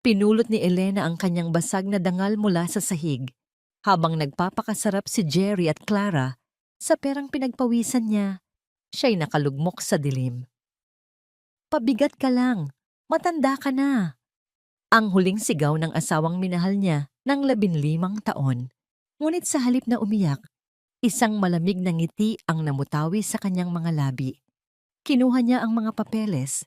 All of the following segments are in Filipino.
Pinulot ni Elena ang kanyang basag na dangal mula sa sahig, habang nagpapakasarap si Jerry at Clara sa perang pinagpawisan niya. Siya'y nakalugmok sa dilim. Pabigat ka lang, matanda ka na. Ang huling sigaw ng asawang minahal niya ng 15 taon. Ngunit sa halip na umiyak, isang malamig na ngiti ang namutawi sa kanyang mga labi. Kinuha niya ang mga papeles.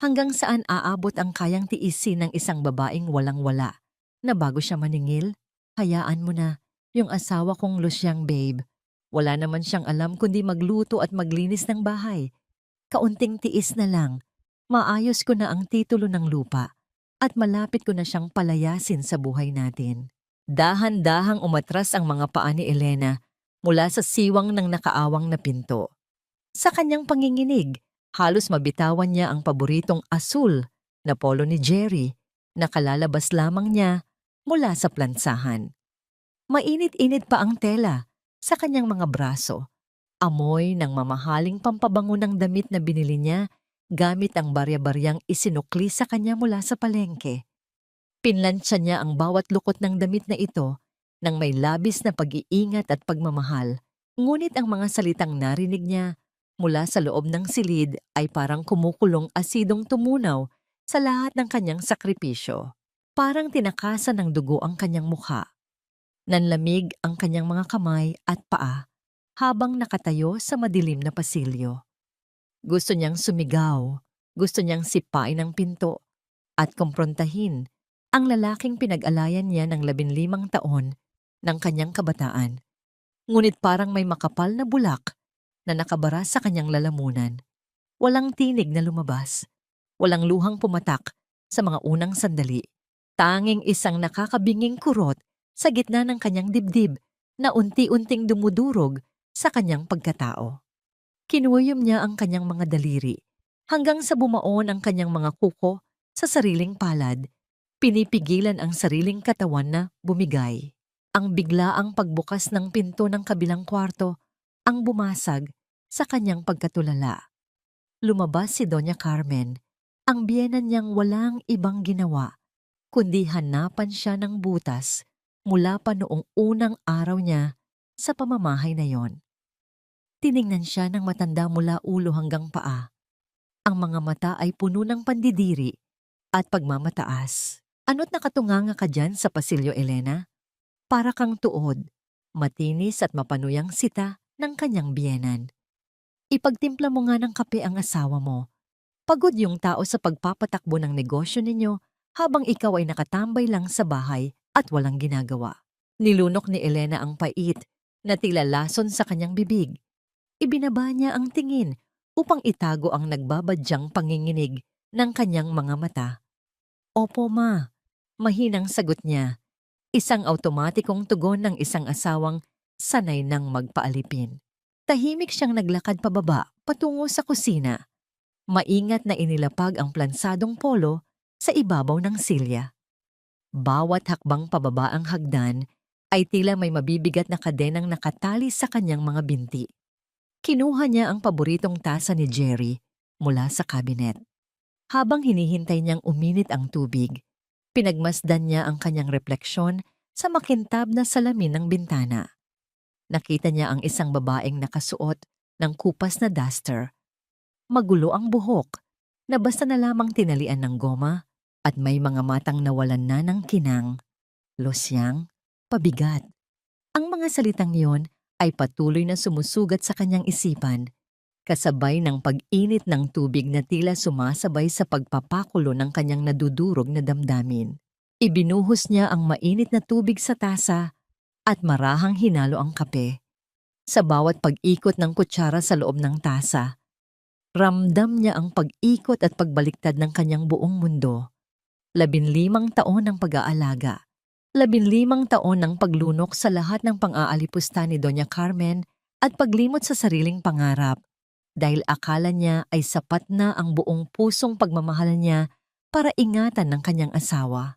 Hanggang saan aabot ang kayang tiisin ng isang babaeng walang-wala na bago siya maningil, hayaan mo na, yung asawa kong Luciang babe. Wala naman siyang alam kundi magluto at maglinis ng bahay. Kaunting tiis na lang, maayos ko na ang titulo ng lupa at malapit ko na siyang palayasin sa buhay natin. Dahan-dahang umatras ang mga paa ni Elena mula sa siwang ng nakaawang na pinto. Sa kanyang panginginig, halos mabitawan niya ang paboritong asul na polo ni Jerry na kalalabas lamang niya mula sa plansahan. Mainit-init pa ang tela sa kanyang mga braso. Amoy ng mamahaling pampabango ng damit na binili niya gamit ang barya-baryang isinukli sa kanya mula sa palengke. Pinlansya niya ang bawat lukot ng damit na ito nang may labis na pag-iingat at pagmamahal. Ngunit ang mga salitang narinig niya mula sa loob ng silid ay parang kumukulong asidong tumunaw sa lahat ng kanyang sakripisyo. Parang tinakasan ng dugo ang kanyang mukha. Nanlamig ang kanyang mga kamay at paa habang nakatayo sa madilim na pasilyo. Gusto niyang sumigaw, gusto niyang sipain ang pinto at kumprontahin ang lalaking pinag-alayan niya ng 15 taon ng kanyang kabataan. Ngunit parang may makapal na bulak na nakabara sa kanyang lalamunan. Walang tinig na lumabas. Walang luhang pumatak sa mga unang sandali. Tanging isang nakakabinging kurot sa gitna ng kanyang dibdib na unti-unting dumudurog sa kanyang pagkatao. Kinuyom niya ang kanyang mga daliri hanggang sa bumaon ang kanyang mga kuko sa sariling palad. Pinipigilan ang sariling katawan na bumigay. Ang biglaang pagbukas ng pinto ng kabilang kwarto ang bumasag sa kanyang pagkatulala. Lumabas si Doña Carmen, ang biyenan niyang walang ibang ginawa, kundi hanapan siya ng butas mula pa noong unang araw niya sa pamamahay na yon. Tiningnan siya ng matanda mula ulo hanggang paa. Ang mga mata ay puno ng pandidiri at pagmamataas. Ano't nakatunganga ka dyan sa pasilyo, Elena? Para kang tuod, matinis at mapanuyang sita ng kanyang biyenan. Ipagtimpla mo nga ng kape ang asawa mo. Pagod yung tao sa pagpapatakbo ng negosyo ninyo habang ikaw ay nakatambay lang sa bahay at walang ginagawa. Nilunok ni Elena ang pait na tila lason sa kanyang bibig. Ibinaba niya ang tingin upang itago ang nagbabadyang panginginig ng kanyang mga mata. Opo ma, mahinang sagot niya. Isang automatikong tugon ng isang asawang sanay nang magpaalipin. Tahimik siyang naglakad pababa patungo sa kusina. Maingat na inilapag ang plansadong polo sa ibabaw ng silya. Bawat hakbang pababa ang hagdan ay tila may mabibigat na kadenang nakatali sa kanyang mga binti. Kinuha niya ang paboritong tasa ni Jerry mula sa kabinet. Habang hinihintay niyang uminit ang tubig, pinagmasdan niya ang kanyang refleksyon sa makintab na salamin ng bintana. Nakita niya ang isang babaeng nakasuot ng kupas na duster. Magulo ang buhok na basta na lamang tinalian ng goma at may mga matang nawalan na ng kinang. Losyang, pabigat. Ang mga salitang yon ay patuloy na sumusugat sa kanyang isipan, kasabay ng pag-init ng tubig na tila sumasabay sa pagpapakulo ng kanyang nadudurog na damdamin. Ibinuhos niya ang mainit na tubig sa tasa at marahang hinalo ang kape. Sa bawat pag-ikot ng kutsara sa loob ng tasa, ramdam niya ang pag-ikot at pagbaliktad ng kanyang buong mundo. 15 taon ng pag-aalaga. 15 taon ng paglunok sa lahat ng pang-aalipusta ni Doña Carmen at paglimot sa sariling pangarap dahil akala niya ay sapat na ang buong pusong pagmamahal niya para ingatan ng kanyang asawa.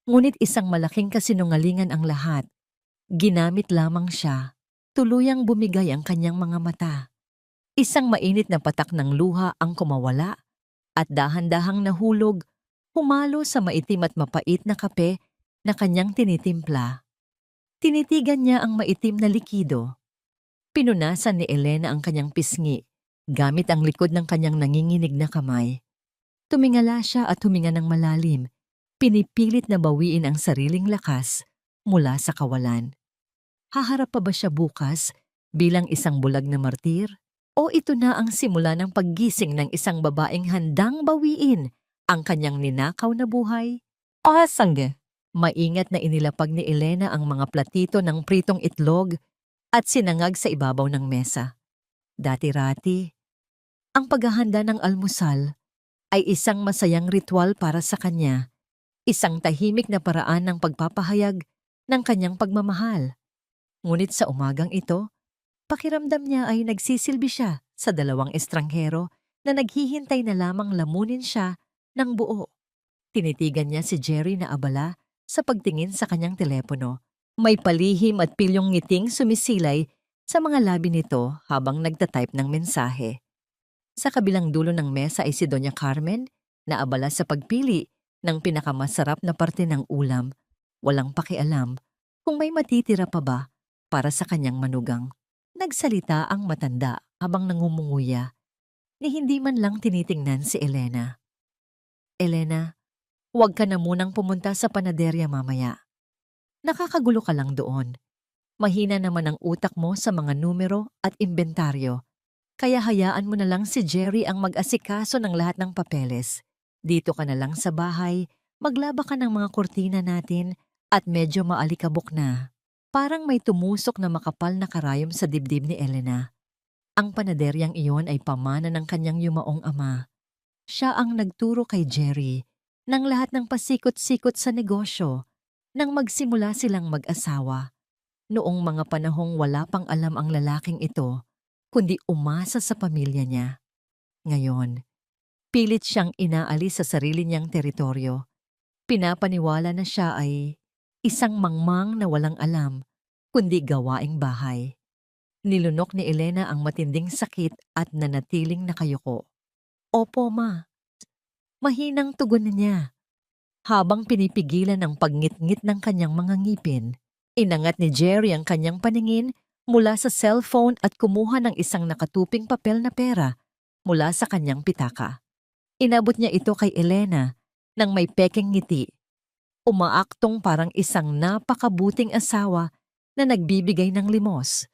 Ngunit isang malaking kasinungalingan ang lahat. Ginamit lamang siya. Tuluyang bumigay ang kanyang mga mata. Isang mainit na patak ng luha ang kumawala at dahan-dahang nahulog humalo sa maitim at mapait na kape na kanyang tinitimpla. Tinitigan niya ang maitim na likido. Pinunasan ni Elena ang kanyang pisngi gamit ang likod ng kanyang nanginginig na kamay. Tumingala siya at huminga ng malalim, pinipilit na bawiin ang sariling lakas mula sa kawalan. Haharap pa ba siya bukas bilang isang bulag na martir? O ito na ang simula ng paggising ng isang babaeng handang bawiin ang kanyang ninakaw na buhay? Sangge! Maingat na inilapag ni Elena ang mga platito ng pritong itlog at sinangag sa ibabaw ng mesa. Dati-rati, ang paghahanda ng almusal ay isang masayang ritual para sa kanya, isang tahimik na paraan ng pagpapahayag ng kanyang pagmamahal. Ngunit sa umagang ito, pakiramdam niya ay nagsisilbi siya sa dalawang estranghero na naghihintay na lamang lamunin siya ng buo. Tinitigan niya si Jerry na abala sa pagtingin sa kanyang telepono. May palihim at pilyong ngiting sumisilay sa mga labi nito habang nagtatype ng mensahe. Sa kabilang dulo ng mesa ay si Doña Carmen na abala sa pagpili ng pinakamasarap na parte ng ulam, walang pakialam kung may matitira pa ba para sa kanyang manugang. Nagsalita ang matanda habang nangumunguya, ni hindi man lang tinitingnan si Elena. Elena, huwag ka na munang pumunta sa panaderya mamaya. Nakakagulo ka lang doon. Mahina naman ang utak mo sa mga numero at inventaryo. Kaya hayaan mo na lang si Jerry ang mag-asikaso ng lahat ng papeles. Dito ka na lang sa bahay, maglaba ka ng mga kurtina natin at medyo maalikabok na. Parang may tumusok na makapal na karayom sa dibdib ni Elena. Ang panaderyang iyon ay pamana ng kanyang yumaong ama. Siya ang nagturo kay Jerry ng lahat ng pasikot-sikot sa negosyo nang magsimula silang mag-asawa. Noong mga panahong wala pang alam ang lalaking ito, kundi umasa sa pamilya niya. Ngayon, pilit siyang inaalis sa sarili niyang teritoryo. Pinapaniwala na siya ay isang mangmang na walang alam, kundi gawaing bahay. Nilunok ni Elena ang matinding sakit at nanatiling nakayuko. Opo, ma. Mahinang tugon niya. Habang pinipigilan ang pagngit-ngit ng kanyang mga ngipin, inangat ni Jerry ang kanyang paningin mula sa cellphone at kumuha ng isang nakatuping papel na pera mula sa kanyang pitaka. Inabot niya ito kay Elena nang may pekeng ngiti. Umaaktong parang isang napakabuting asawa na nagbibigay ng limos.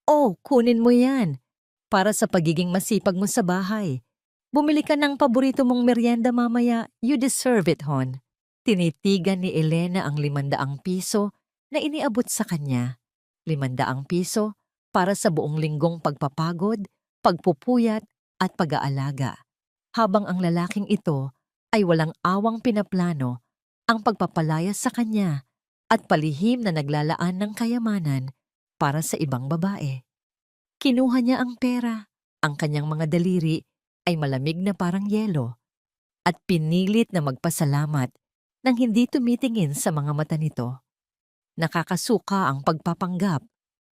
Oh, kunin mo yan para sa pagiging masipag mo sa bahay. Bumili ka ng paborito mong merienda mamaya, you deserve it, hon. Tinitigan ni Elena ang 500 piso na iniabot sa kanya. 500 piso para sa buong linggong pagpapagod, pagpupuyat at pag-aalaga. Habang ang lalaking ito ay walang awang pinaplano ang pagpapalayas sa kanya at palihim na naglalaan ng kayamanan para sa ibang babae. Kinuha niya ang pera, ang kanyang mga daliri ay malamig na parang yelo at pinilit na magpasalamat nang hindi tumitingin sa mga mata nito. Nakakasuka ang pagpapanggap,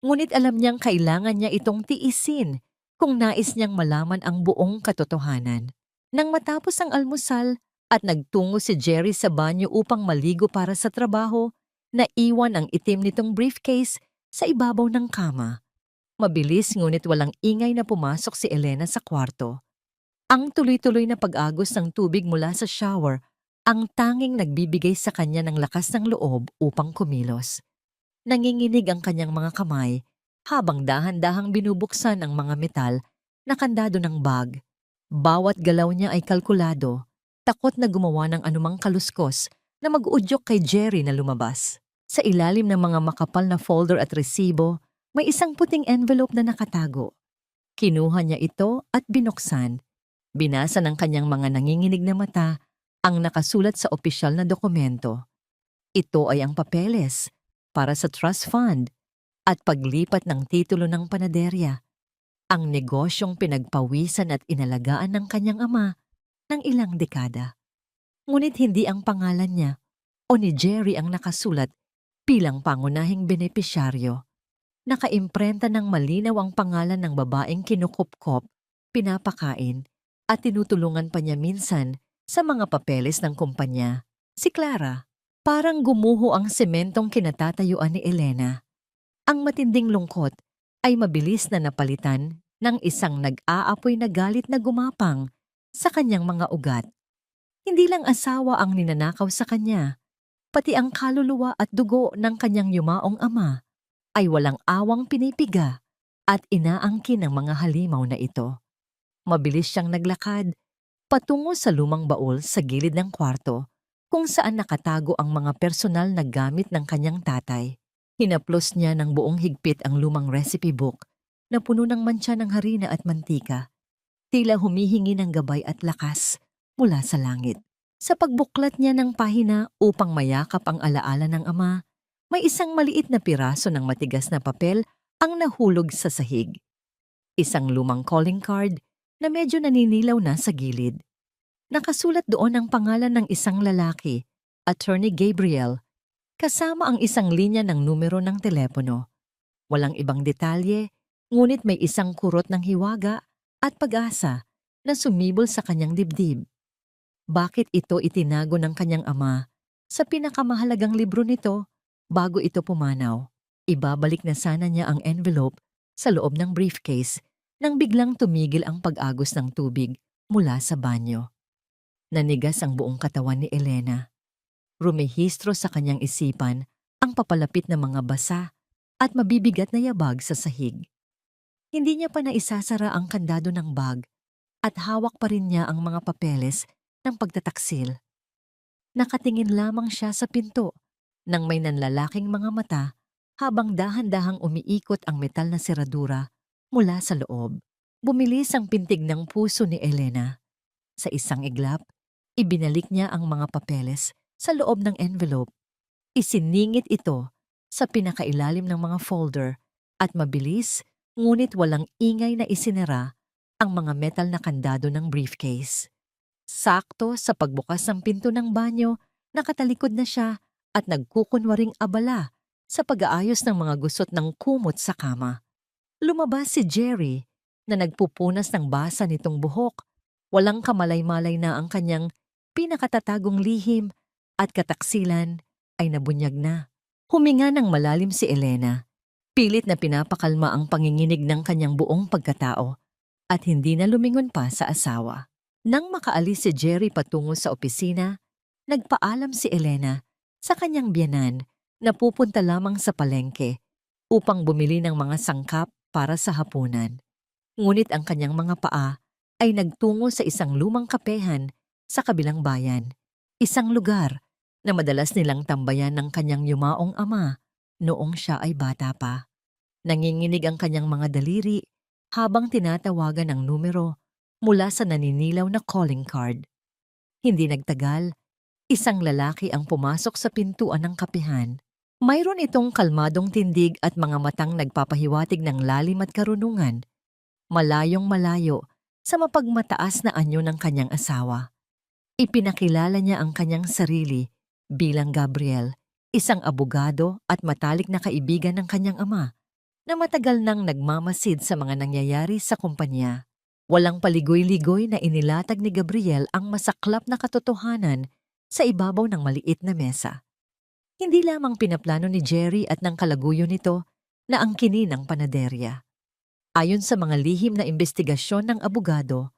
ngunit alam niyang kailangan niya itong tiisin kung nais niyang malaman ang buong katotohanan. Nang matapos ang almusal at nagtungo si Jerry sa banyo upang maligo para sa trabaho, naiwan ang itim nitong briefcase sa ibabaw ng kama. Mabilis ngunit walang ingay na pumasok si Elena sa kwarto. Ang tuloy-tuloy na pag-agos ng tubig mula sa shower ang tanging nagbibigay sa kanya ng lakas ng loob upang kumilos. Nanginginig ang kanyang mga kamay habang dahan-dahang binubuksan ang mga metal na kandado ng bag. Bawat galaw niya ay kalkulado, takot na gumawa ng anumang kaluskos na mag-uudyok kay Jerry na lumabas. Sa ilalim ng mga makapal na folder at resibo, may isang puting envelope na nakatago. Kinuha niya ito at binuksan. Binasa ng kanyang mga nanginginig na mata ang nakasulat sa opisyal na dokumento. Ito ay ang papeles para sa trust fund at paglipat ng titulo ng panaderya, ang negosyong pinagpawisan at inalagaan ng kanyang ama ng ilang dekada. Ngunit hindi ang pangalan niya o ni Jerry ang nakasulat bilang pangunahing benepisyaryo. Nakaimprenta ng malinaw ang pangalan ng babaeng kinukupkop, pinapakain, at tinutulungan pa niya minsan Sa mga papeles ng kumpanya, si Clara, parang gumuho ang sementong kinatatayuan ni Elena. Ang matinding lungkot ay mabilis na napalitan ng isang nag-aapoy na galit na gumapang sa kanyang mga ugat. Hindi lang asawa ang ninanakaw sa kanya, pati ang kaluluwa at dugo ng kanyang yumaong ama ay walang awang pinipiga at inaangkin ng mga halimaw na ito. Mabilis siyang naglakad patungo sa lumang baul sa gilid ng kwarto kung saan nakatago ang mga personal na gamit ng kanyang tatay. Hinaplos niya ng buong higpit ang lumang recipe book na puno ng mantsa ng harina at mantika. Tila humihingi ng gabay at lakas mula sa langit. Sa pagbuklat niya ng pahina upang mayakap ang alaala ng ama, may isang maliit na piraso ng matigas na papel ang nahulog sa sahig. Isang lumang calling card na medyo naninilaw na sa gilid. Nakasulat doon ang pangalan ng isang lalaki, Attorney Gabriel, kasama ang isang linya ng numero ng telepono. Walang ibang detalye, ngunit may isang kurot ng hiwaga at pag-asa na sumibol sa kanyang dibdib. Bakit ito itinago ng kanyang ama sa pinakamahalagang libro nito bago ito pumanaw? Ibabalik na sana niya ang envelope sa loob ng briefcase nang biglang tumigil ang pag-agos ng tubig mula sa banyo. Nanigas ang buong katawan ni Elena. Rumehistro sa kanyang isipan ang papalapit na mga basa at mabibigat na yabag sa sahig. Hindi niya pa naisasara ang kandado ng bag at hawak pa rin niya ang mga papeles ng pagtataksil. Nakatingin lamang siya sa pinto nang may nanlalaking mga mata habang dahan-dahang umiikot ang metal na seradura mula sa loob. Bumilis ang pintig ng puso ni Elena. Sa isang iglap, ibinalik niya ang mga papeles sa loob ng envelope. Isiningit ito sa pinakailalim ng mga folder at mabilis ngunit walang ingay na isinara ang mga metal na kandado ng briefcase. Sakto sa pagbukas ng pinto ng banyo, nakatalikod na siya at nagkukunwaring abala sa pag-aayos ng mga gusot ng kumot sa kama. Lumabas si Jerry na nagpupunas ng basa nitong buhok. Walang kamalay-malay na ang kanyang pinakatatagong lihim at kataksilan ay nabunyag na. Huminga ng malalim si Elena. Pilit na pinapakalma ang panginginig ng kanyang buong pagkatao at hindi na lumingon pa sa asawa. Nang makaalis si Jerry patungo sa opisina, nagpaalam si Elena sa kanyang biyenan na pupunta lamang sa palengke upang bumili ng mga sangkap para sa hapunan. Ngunit ang kanyang mga paa ay nagtungo sa isang lumang kapehan sa kabilang bayan, isang lugar na madalas nilang tambayan ng kanyang yumaong ama noong siya ay bata pa. Nanginginig ang kanyang mga daliri habang tinatawagan ang numero mula sa naninilaw na calling card. Hindi nagtagal, isang lalaki ang pumasok sa pintuan ng kapihan. Mayroon itong kalmadong tindig at mga matang nagpapahiwatig ng lalim at karunungan, malayong malayo sa mapagmataas na anyo ng kanyang asawa. Ipinakilala niya ang kanyang sarili bilang Gabriel, isang abogado at matalik na kaibigan ng kanyang ama, na matagal nang nagmamasid sa mga nangyayari sa kumpanya. Walang paligoy-ligoy na inilatag ni Gabriel ang masaklap na katotohanan sa ibabaw ng maliit na mesa. Hindi lamang pinaplano ni Jerry at ng kalaguyo nito na angkinin ang panaderya. Ayon sa mga lihim na investigasyon ng abogado,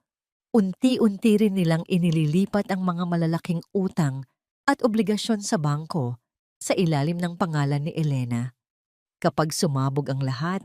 unti-unti rin nilang inililipat ang mga malalaking utang at obligasyon sa bangko sa ilalim ng pangalan ni Elena. Kapag sumabog ang lahat,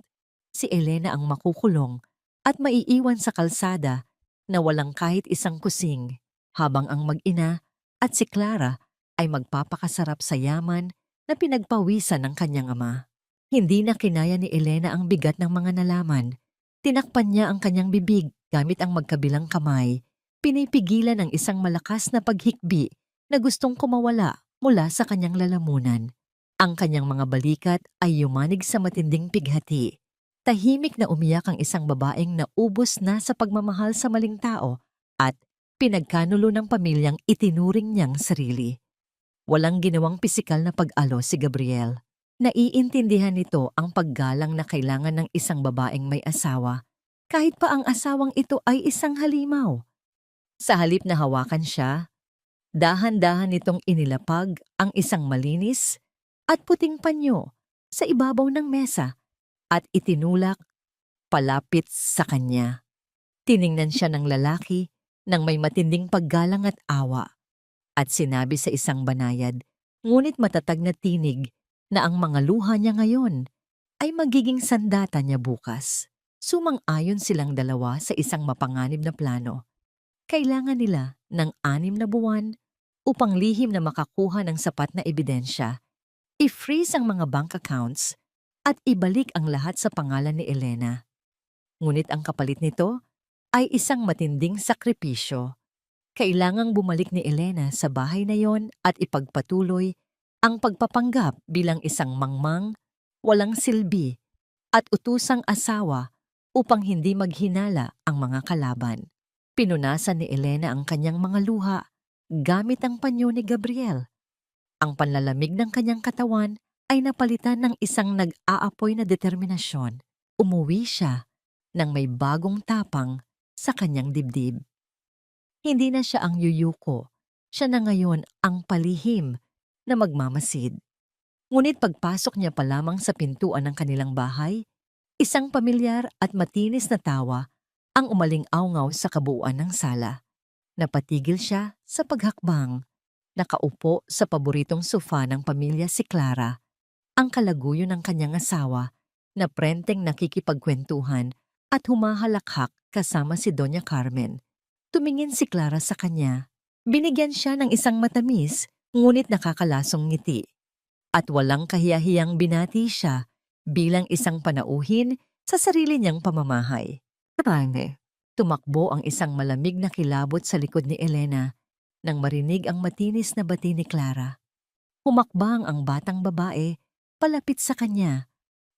si Elena ang makukulong at maiiwan sa kalsada na walang kahit isang kusing, habang ang mag-ina at si Clara ay magpapakasarap sa yaman na pinagpawisan ng kanyang ama. Hindi na kinaya ni Elena ang bigat ng mga nalaman. Tinakpan niya ang kanyang bibig gamit ang magkabilang kamay, pinipigilan ang isang malakas na paghikbi na gustong kumawala mula sa kanyang lalamunan. Ang kanyang mga balikat ay yumanig sa matinding pighati. Tahimik na umiyak ang isang babaeng naubos na sa pagmamahal sa maling tao at pinagkanulo ng pamilyang itinuring niyang sarili. Walang ginawang pisikal na pag-alo si Gabriel. Naiintindihan nito ang paggalang na kailangan ng isang babaeng may asawa, kahit pa ang asawang ito ay isang halimaw. Sa halip na hawakan siya, Dahan-dahan nitong inilapag ang isang malinis at puting panyo sa ibabaw ng mesa at itinulak palapit sa kanya. Tiningnan siya ng lalaki nang may matinding paggalang at awa at sinabi sa isang banayad, ngunit matatag na tinig na ang mga luha niya ngayon ay magiging sandata niya bukas. Sumang-ayon silang dalawa sa isang mapanganib na plano. Kailangan nila ng 6 na buwan upang lihim na makakuha ng sapat na ebidensya, i-freeze ang mga bank accounts at ibalik ang lahat sa pangalan ni Elena. Ngunit ang kapalit nito ay isang matinding sakripisyo. Kailangang bumalik ni Elena sa bahay na yon at ipagpatuloy ang pagpapanggap bilang isang mangmang, walang silbi, at utusang asawa upang hindi maghinala ang mga kalaban. Pinunasan ni Elena ang kanyang mga luha gamit ang panyo ni Gabriel. Ang panlalamig ng kanyang katawan ay napalitan ng isang nag-aapoy na determinasyon. Umuwi siya nang may bagong tapang sa kanyang dibdib. Hindi na siya ang yuyuko, siya na ngayon ang palihim na magmamasid. Ngunit pagpasok niya pa lamang sa pintuan ng kanilang bahay, isang pamilyar at matinis na tawa ang umaling-awngaw sa kabuuan ng sala. Napatigil siya sa paghakbang. Nakaupo sa paboritong sofa ng pamilya si Clara, ang kalaguyo ng kanyang asawa na prenteng nakikipagkwentuhan at humahalakhak kasama si Doña Carmen. Tumingin si Clara sa kanya. Binigyan siya ng isang matamis ngunit nakakalasong ngiti. At walang kahiyahiyang binati siya bilang isang panauhin sa sarili niyang pamamahay. Kapag tumakbo ang isang malamig na kilabot sa likod ni Elena nang marinig ang matinis na bati ni Clara. Humakbang ang batang babae palapit sa kanya,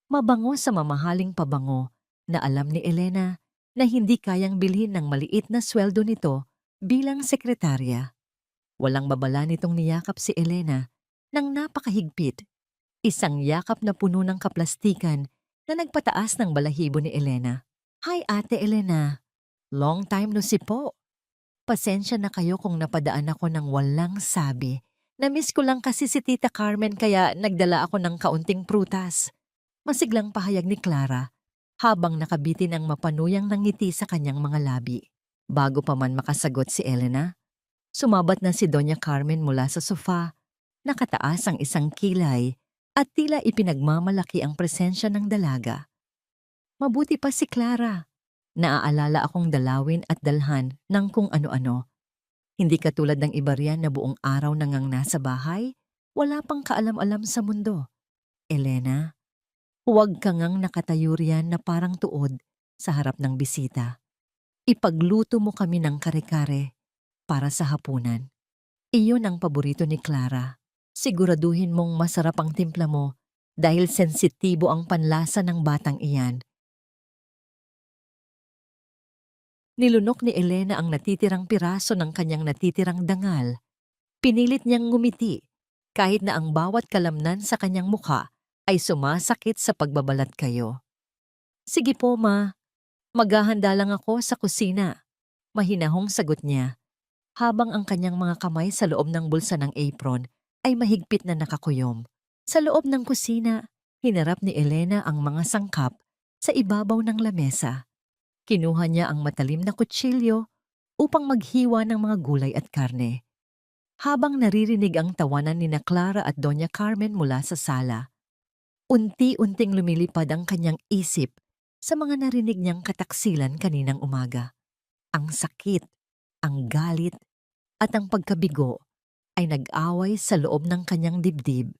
mabango sa mamahaling pabango na alam ni Elena na hindi kayang bilhin ng maliit na sweldo nito bilang sekretarya. Walang babala nitong niyakap si Elena nang napakahigpit, isang yakap na puno ng kaplastikan na nagpataas ng balahibo ni Elena. Hi Ate Elena, long time no see po. Pasensya na kayo kung napadaan ako ng walang sabi. Namiss ko lang kasi si Tita Carmen kaya nagdala ako ng kaunting prutas. Masiglang pahayag ni Clara habang nakabitin ang mapanuyang nangiti sa kanyang mga labi. Bago pa man makasagot si Elena, sumabat na si Doña Carmen mula sa sofa. Nakataas ang isang kilay at tila ipinagmamalaki ang presensya ng dalaga. Mabuti pa si Clara. Naaalala akong dalawin at dalhan ng kung ano-ano. Hindi katulad ng iba riyan na buong araw nangang nasa bahay, wala pang kaalam-alam sa mundo. Elena, huwag ka ngang nakatayo riyan na parang tuod sa harap ng bisita. Ipagluto mo kami ng kare-kare para sa hapunan. Iyon ang paborito ni Clara. Siguraduhin mong masarap ang timpla mo dahil sensitibo ang panlasa ng batang iyan. Nilunok ni Elena ang natitirang piraso ng kanyang natitirang dangal. Pinilit niyang ngumiti kahit na ang bawat kalamnan sa kanyang mukha ay sumasakit sa pagbabalat kayo. Sige po ma, maghahanda lang ako sa kusina. Mahinahong sagot niya habang ang kanyang mga kamay sa loob ng bulsa ng apron ay mahigpit na nakakuyom. Sa loob ng kusina, hinarap ni Elena ang mga sangkap sa ibabaw ng lamesa. Kinuha niya ang matalim na kutsilyo upang maghiwa ng mga gulay at karne. Habang naririnig ang tawanan ni Clara at Doña Carmen mula sa sala, unti-unting lumilipad ang kanyang isip sa mga narinig niyang kataksilan kaninang umaga. Ang sakit, ang galit, at ang pagkabigo ay nag-away sa loob ng kanyang dibdib.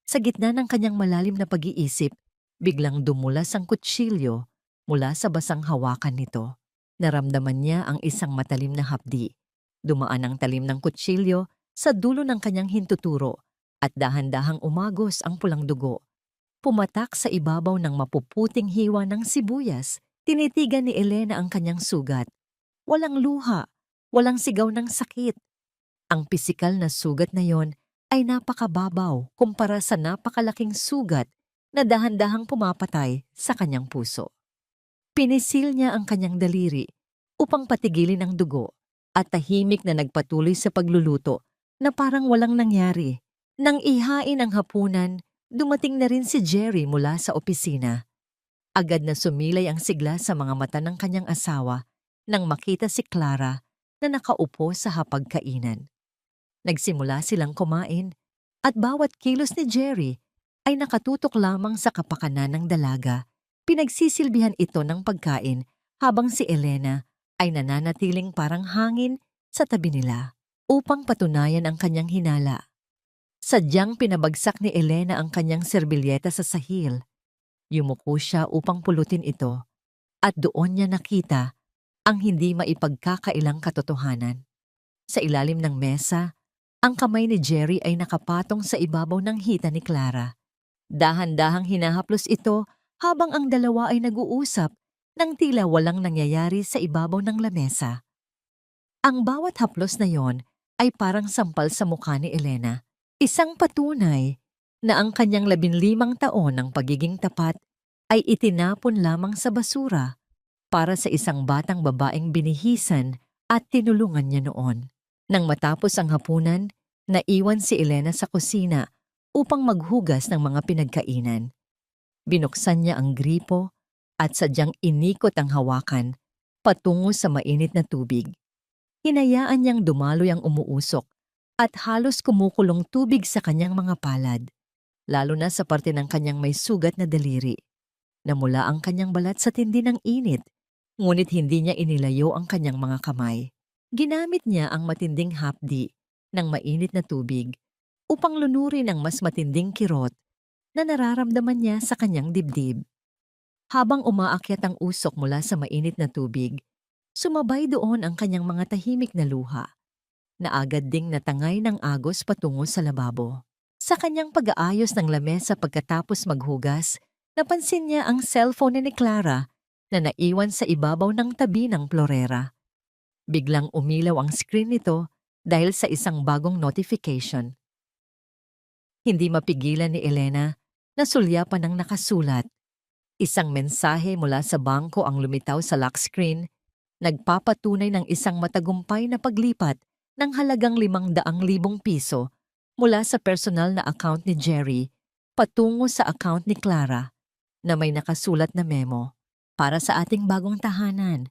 Sa gitna ng kanyang malalim na pag-iisip, biglang dumulas ang kutsilyo mula sa basang hawakan nito. Naramdaman niya ang isang matalim na hapdi. Dumaan ang talim ng kutsilyo sa dulo ng kanyang hintuturo at dahan-dahang umagos ang pulang dugo. Pumatak sa ibabaw ng mapuputing hiwa ng sibuyas. Tinitigan ni Elena ang kanyang sugat. Walang luha, walang sigaw ng sakit. Ang pisikal na sugat na yon ay napakababaw kumpara sa napakalaking sugat na dahan-dahang pumapatay sa kanyang puso. Pinisil niya ang kanyang daliri upang patigilin ang dugo at tahimik na nagpatuloy sa pagluluto na parang walang nangyari. Nang ihain ang hapunan, dumating na rin si Jerry mula sa opisina. Agad na sumilay ang sigla sa mga mata ng kanyang asawa nang makita si Clara na nakaupo sa hapagkainan. Nagsimula silang kumain at bawat kilos ni Jerry ay nakatutok lamang sa kapakanan ng dalaga. Pinagsisilbihan ito ng pagkain habang si Elena ay nananatiling parang hangin sa tabi nila upang patunayan ang kanyang hinala. Sadyang pinabagsak ni Elena ang kanyang serbilyeta sa sahil. Yumuko siya upang pulutin ito at doon niya nakita ang hindi maipagkakailang katotohanan. Sa ilalim ng mesa, ang kamay ni Jerry ay nakapatong sa ibabaw ng hita ni Clara. Dahan-dahang hinahaplos ito habang ang dalawa ay nag-uusap nang tila walang nangyayari sa ibabaw ng lamesa. Ang bawat haplos na yon ay parang sampal sa mukha ni Elena. Isang patunay na ang kanyang 15 taon ng pagiging tapat ay itinapon lamang sa basura para sa isang batang babaeng binihisan at tinulungan niya noon. Nang matapos ang hapunan, naiwan si Elena sa kusina upang maghugas ng mga pinagkainan. Binuksan niya ang gripo at sadyang inikot ang hawakan patungo sa mainit na tubig. Hinayaan niyang dumaloy ang umuusok at halos kumukulong tubig sa kanyang mga palad, lalo na sa parte ng kanyang may sugat na daliri. Namula ang kanyang balat sa tindi ng init, ngunit hindi niya inilayo ang kanyang mga kamay. Ginamit niya ang matinding hapdi ng mainit na tubig upang lunurin ang mas matinding kirot na nararamdaman niya sa kanyang dibdib. Habang umaakyat ang usok mula sa mainit na tubig, sumabay doon ang kanyang mga tahimik na luha, na agad ding natangay ng agos patungo sa lababo. Sa kanyang pag-aayos ng lamesa pagkatapos maghugas, napansin niya ang cellphone ni Clara na naiwan sa ibabaw ng tabi ng plorera. Biglang umilaw ang screen nito dahil sa isang bagong notification. Hindi mapigilan ni Elena na sulyapan ng nakasulat. Isang mensahe mula sa bangko ang lumitaw sa lock screen, nagpapatunay ng isang matagumpay na paglipat ng halagang 500,000 piso mula sa personal na account ni Jerry patungo sa account ni Clara na may nakasulat na memo, "Para sa ating bagong tahanan."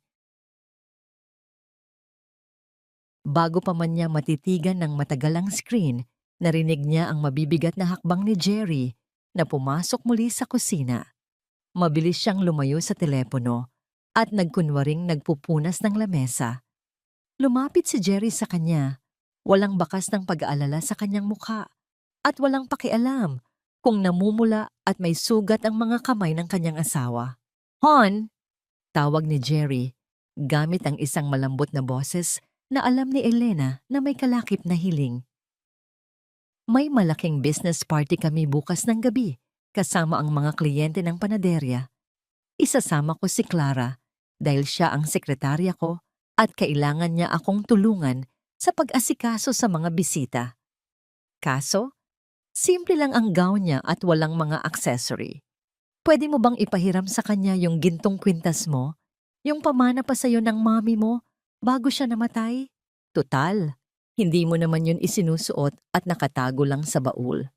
Bago pa man niya matitigan ng matagal ang screen, narinig niya ang mabibigat na hakbang ni Jerry na pumasok muli sa kusina. Mabilis siyang lumayo sa telepono at nagkunwaring nagpupunas ng lamesa. Lumapit si Jerry sa kanya, walang bakas ng pag-aalala sa kanyang mukha at walang pakialam kung namumula at may sugat ang mga kamay ng kanyang asawa. "Hon!" tawag ni Jerry gamit ang isang malambot na boses na alam ni Elena na may kalakip na hiling. "May malaking business party kami bukas ng gabi kasama ang mga kliyente ng panaderya. Isasama ko si Clara dahil siya ang sekretarya ko at kailangan niya akong tulungan sa pag-asikaso sa mga bisita. Kaso, simple lang ang gown niya at walang mga accessory. Pwede mo bang ipahiram sa kanya yung gintong kwintas mo? Yung pamana pa sa'yo ng mami mo bago siya namatay? Tutal, hindi mo naman yun isinusuot at nakatago lang sa baul."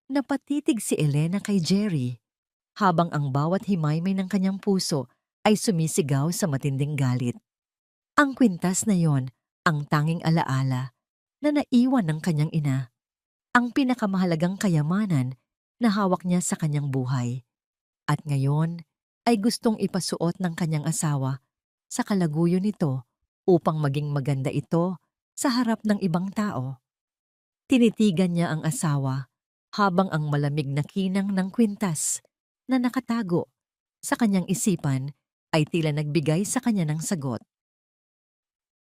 Napatitig si Elena kay Jerry habang ang bawat himaymay ng kanyang puso ay sumisigaw sa matinding galit. Ang kwintas na yon ang tanging alaala na naiwan ng kanyang ina, ang pinakamahalagang kayamanan na hawak niya sa kanyang buhay. At ngayon ay gustong ipasuot ng kanyang asawa sa kalaguyo nito upang maging maganda ito sa harap ng ibang tao. Tinitigan niya ang asawa habang ang malamig na kinang ng kwintas na nakatago sa kanyang isipan ay tila nagbigay sa kanya ng sagot.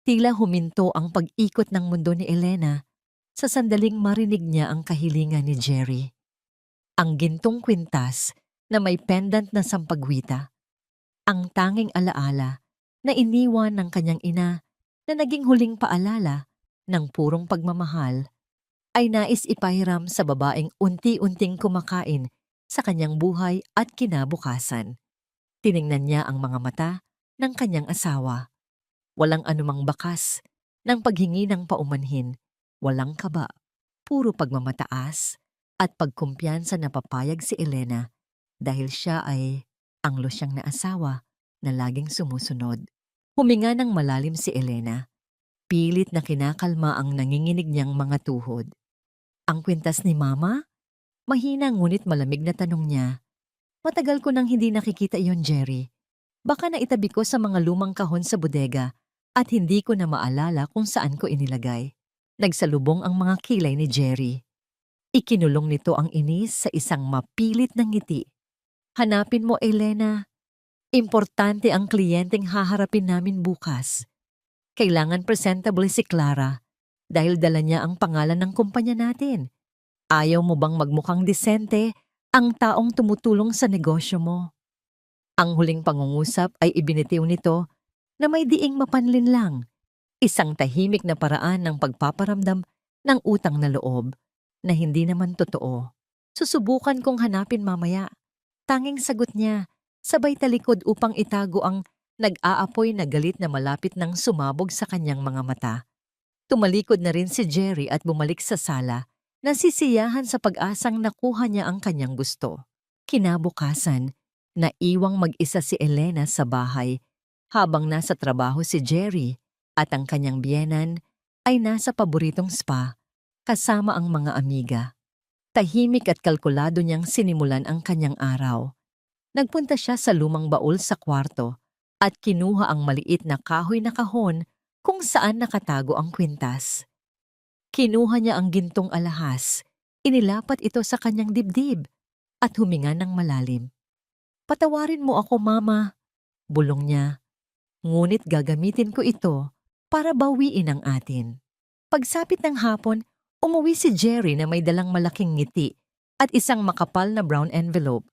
Tila huminto ang pag-ikot ng mundo ni Elena sa sandaling marinig niya ang kahilingan ni Jerry. Ang gintong kwintas na may pendant na sampagwita, ang tanging alaala na iniwan ng kanyang ina na naging huling paalala ng purong pagmamahal, ay nais ipahiram sa babaeng unti-unting kumakain sa kanyang buhay at kinabukasan. Tiningnan niya ang mga mata ng kanyang asawa. Walang anumang bakas ng paghingi ng paumanhin. Walang kaba, puro pagmamataas at pagkumpiyansa na papayag si Elena dahil siya ay ang losyang na asawa na laging sumusunod. Huminga ng malalim si Elena. Pilit na kinakalma ang nanginginig niyang mga tuhod. Ang kwintas ni Mama? Mahina ngunit malamig na tanong niya. Matagal ko nang hindi nakikita iyon, Jerry. Baka naitabi ko sa mga lumang kahon sa bodega at hindi ko na maalala kung saan ko inilagay. Nagsalubong ang mga kilay ni Jerry. Ikinulong nito ang inis sa isang mapilit na ngiti. Hanapin mo, Elena. Importante ang kliyenteng haharapin namin bukas. Kailangan presentable si Clara dahil dala niya ang pangalan ng kumpanya natin. Ayaw mo bang magmukhang disente ang taong tumutulong sa negosyo mo? Ang huling pangungusap ay ibinitiw nito na may diing mapanlin lang. Isang tahimik na paraan ng pagpaparamdam ng utang na loob na hindi naman totoo. Susubukan kong hanapin mamaya. Tanging sagot niya, sabay talikod upang itago ang nag-aapoy na galit na malapit nang sumabog sa kanyang mga mata. Tumalikod na rin si Jerry at bumalik sa sala, nasisiyahan sa pag-asang nakuha niya ang kanyang gusto. Kinabukasan, naiwang mag-isa si Elena sa bahay habang nasa trabaho si Jerry at ang kanyang biyenan ay nasa paboritong spa kasama ang mga amiga. Tahimik at kalkulado niyang sinimulan ang kanyang araw. Nagpunta siya sa lumang baul sa kwarto at kinuha ang maliit na kahoy na kahon kung saan nakatago ang kwintas. Kinuha niya ang gintong alahas, inilapat ito sa kanyang dibdib at huminga ng malalim. Patawarin mo ako, Mama, bulong niya. Ngunit gagamitin ko ito para bawiin ang atin. Pagsapit ng hapon, umuwi si Jerry na may dalang malaking ngiti at isang makapal na brown envelope.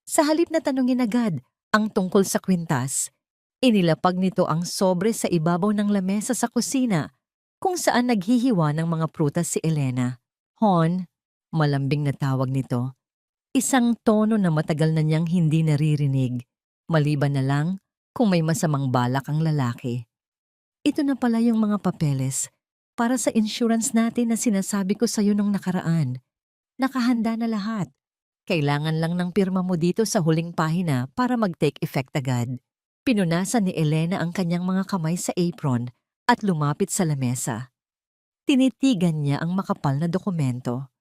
Sa halip na tanungin agad ang tungkol sa kwintas, inilapag nito ang sobre sa ibabaw ng lamesa sa kusina kung saan naghihiwa ng mga prutas si Elena. Hon, malambing na tawag nito. Isang tono na matagal na niyang hindi naririnig, maliban na lang kung may masamang balak ang lalaki. Ito na pala yung mga papeles para sa insurance natin na sinasabi ko sa'yo nung nakaraan. Nakahanda na lahat. Kailangan lang ng pirma mo dito sa huling pahina para mag-take effect agad. Pinunasan ni Elena ang kanyang mga kamay sa apron at lumapit sa lamesa. Tinitigan niya ang makapal na dokumento.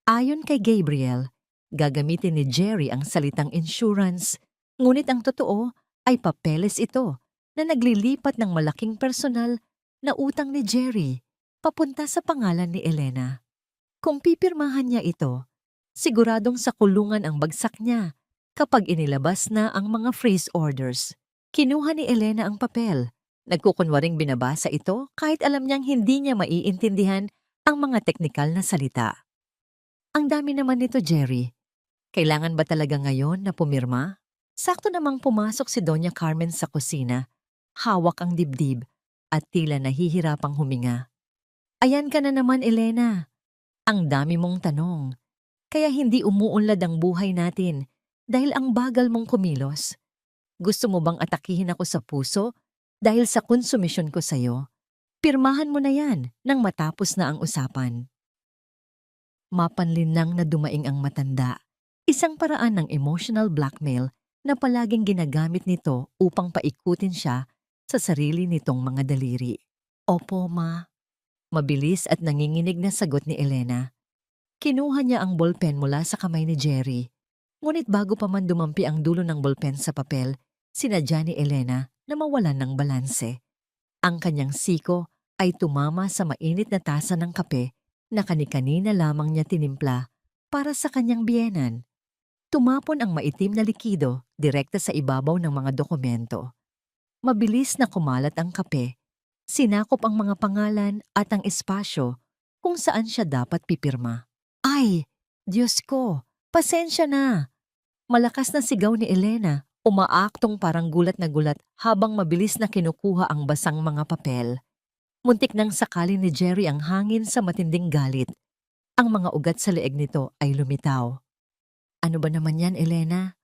Ayon kay Gabriel, gagamitin ni Jerry ang salitang insurance, ngunit ang totoo ay papeles ito na naglilipat ng malaking personal na utang ni Jerry papunta sa pangalan ni Elena. Kung pipirmahan niya ito, siguradong sa kulungan ang bagsak niya kapag inilabas na ang mga freeze orders. Kinuha ni Elena ang papel. Nagkukunwaring binabasa ito kahit alam niyang hindi niya maiintindihan ang mga teknikal na salita. Ang dami naman nito, Jerry. Kailangan ba talaga ngayon na pumirma? Sakto namang pumasok si Doña Carmen sa kusina. Hawak ang dibdib at tila nahihirapang huminga. Ayan ka na naman, Elena. Ang dami mong tanong. Kaya hindi umuunlad ang buhay natin dahil ang bagal mong kumilos. Gusto mo bang atakihin ako sa puso dahil sa konsumisyon ko sa'yo? Pirmahan mo na yan nang matapos na ang usapan. Mapanlinlang na dumaing ang matanda. Isang paraan ng emotional blackmail na palaging ginagamit nito upang paikutin siya sa sarili nitong mga daliri. Opo, Ma. Mabilis at nanginginig na sagot ni Elena. Kinuha niya ang ballpen mula sa kamay ni Jerry. Ngunit bago pa man dumampi ang dulo ng ballpen sa papel, sinadya ni Elena na mawalan ng balanse. Ang kanyang siko ay tumama sa mainit na tasa ng kape na kani-kanina lamang niya tinimpla para sa kanyang biyenan. Tumapon ang maitim na likido direkta sa ibabaw ng mga dokumento. Mabilis na kumalat ang kape. Sinakop ang mga pangalan at ang espasyo kung saan siya dapat pipirma. Ay, Diyos ko, pasensya na. Malakas na sigaw ni Elena, umaaktong parang gulat na gulat habang mabilis na kinukuha ang basang mga papel. Muntik nang sakali ni Jerry ang hangin sa matinding galit. Ang mga ugat sa leeg nito ay lumitaw. Ano ba naman yan, Elena?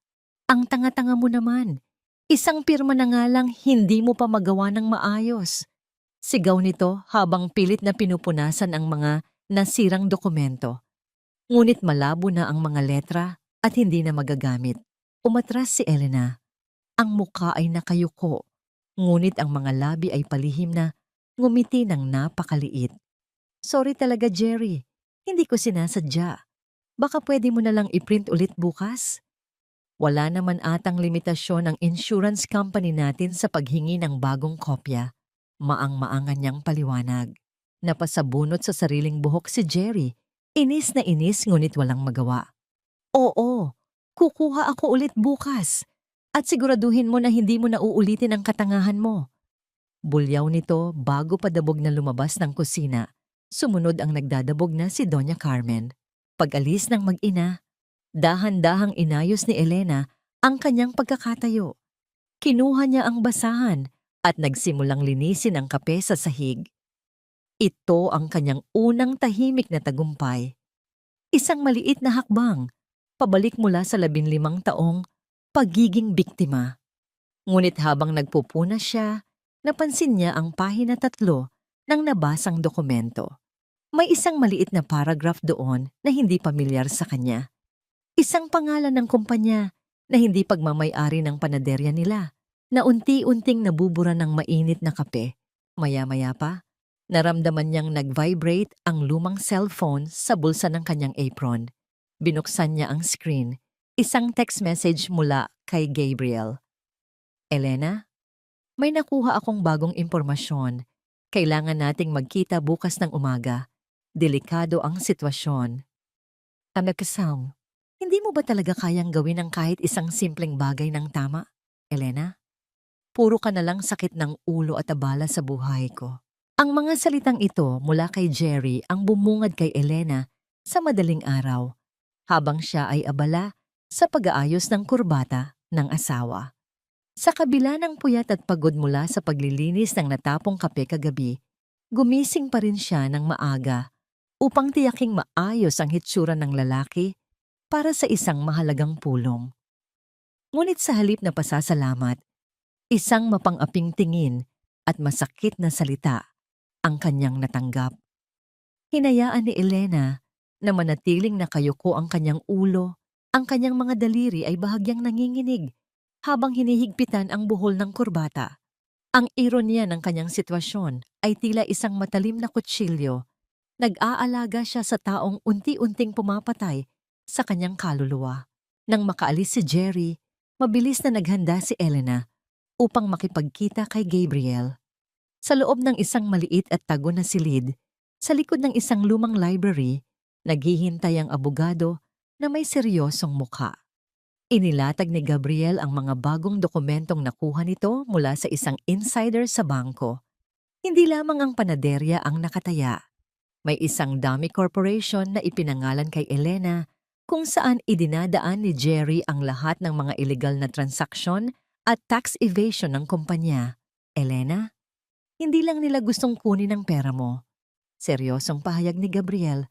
Ang tanga-tanga mo naman. Isang pirma na nga lang hindi mo pa magawa ng maayos. Sigaw nito habang pilit na pinupunasan ang mga nasirang dokumento. Ngunit malabo na ang mga letra at hindi na magagamit. Umatras si Elena. Ang muka ay nakayuko, ngunit ang mga labi ay palihim na ngumiti ng napakaliit. Sorry talaga, Jerry. Hindi ko sinasadya. Baka pwede mo na lang i-print ulit bukas? Wala naman atang limitasyon ang insurance company natin sa paghingi ng bagong kopya. Maang-maangan niyang paliwanag. Napasabunot sa sariling buhok si Jerry. Inis na inis ngunit walang magawa. Oo, kukuha ako ulit bukas. At siguraduhin mo na hindi mo na uulitin ang katangahan mo. Bulyaw nito bago padabog na lumabas ng kusina. Sumunod ang nagdadabog na si Doña Carmen. Pag-alis ng mag-ina, dahan-dahang inayos ni Elena ang kanyang pagkakatayo. Kinuha niya ang basahan at nagsimulang linisin ang kape sa sahig. Ito ang kanyang unang tahimik na tagumpay. Isang maliit na hakbang, pabalik mula sa 15 taong pagiging biktima. Ngunit habang nagpupuna siya, napansin niya ang pahina 3 ng nabasang dokumento. May isang maliit na paragraph doon na hindi pamilyar sa kanya. Isang pangalan ng kumpanya na hindi pagmamay-ari ng panaderya nila, na unti-unting nabubura ng mainit na kape. Maya-maya pa, naramdaman niyang nag-vibrate ang lumang cellphone sa bulsa ng kanyang apron. Binuksan niya ang screen. Isang text message mula kay Gabriel. Elena, may nakuha akong bagong impormasyon. Kailangan nating magkita bukas ng umaga. Delikado ang sitwasyon. Kasam, hindi mo ba talaga kayang gawin ang kahit isang simpleng bagay ng tama, Elena? Puro ka na lang sakit ng ulo at abala sa buhay ko. Ang mga salitang ito mula kay Jerry ang bumungad kay Elena sa madaling araw, habang siya ay abala sa pag-aayos ng kurbata ng asawa. Sa kabila ng puyat at pagod mula sa paglilinis ng natapong kape kagabi, gumising pa rin siya ng maaga upang tiyaking maayos ang hitsura ng lalaki para sa isang mahalagang pulong. Ngunit sa halip na pasasalamat, isang mapang-aping tingin at masakit na salita ang kanyang natanggap. Hinayaan ni Elena na manatiling nakayuko ang kanyang ulo, ang kanyang mga daliri ay bahagyang nanginginig habang hinihigpitan ang buhol ng kurbata. Ang ironiya ng kanyang sitwasyon ay tila isang matalim na kutsilyo. Nag-aalaga siya sa taong unti-unting pumapatay sa kanyang kaluluwa. Nang makaalis si Jerry, mabilis na naghanda si Elena upang makipagkita kay Gabriel. Sa loob ng isang maliit at tago na silid, sa likod ng isang lumang library, naghihintay ang abogado na may seryosong mukha. Inilatag ni Gabriel ang mga bagong dokumentong nakuha nito mula sa isang insider sa bangko. Hindi lamang ang panaderya ang nakataya. May isang dummy corporation na ipinangalan kay Elena kung saan idinadaan ni Jerry ang lahat ng mga illegal na transaksyon at tax evasion ng kumpanya. Elena, hindi lang nila gustong kunin ang pera mo. Seryosong pahayag ni Gabriel.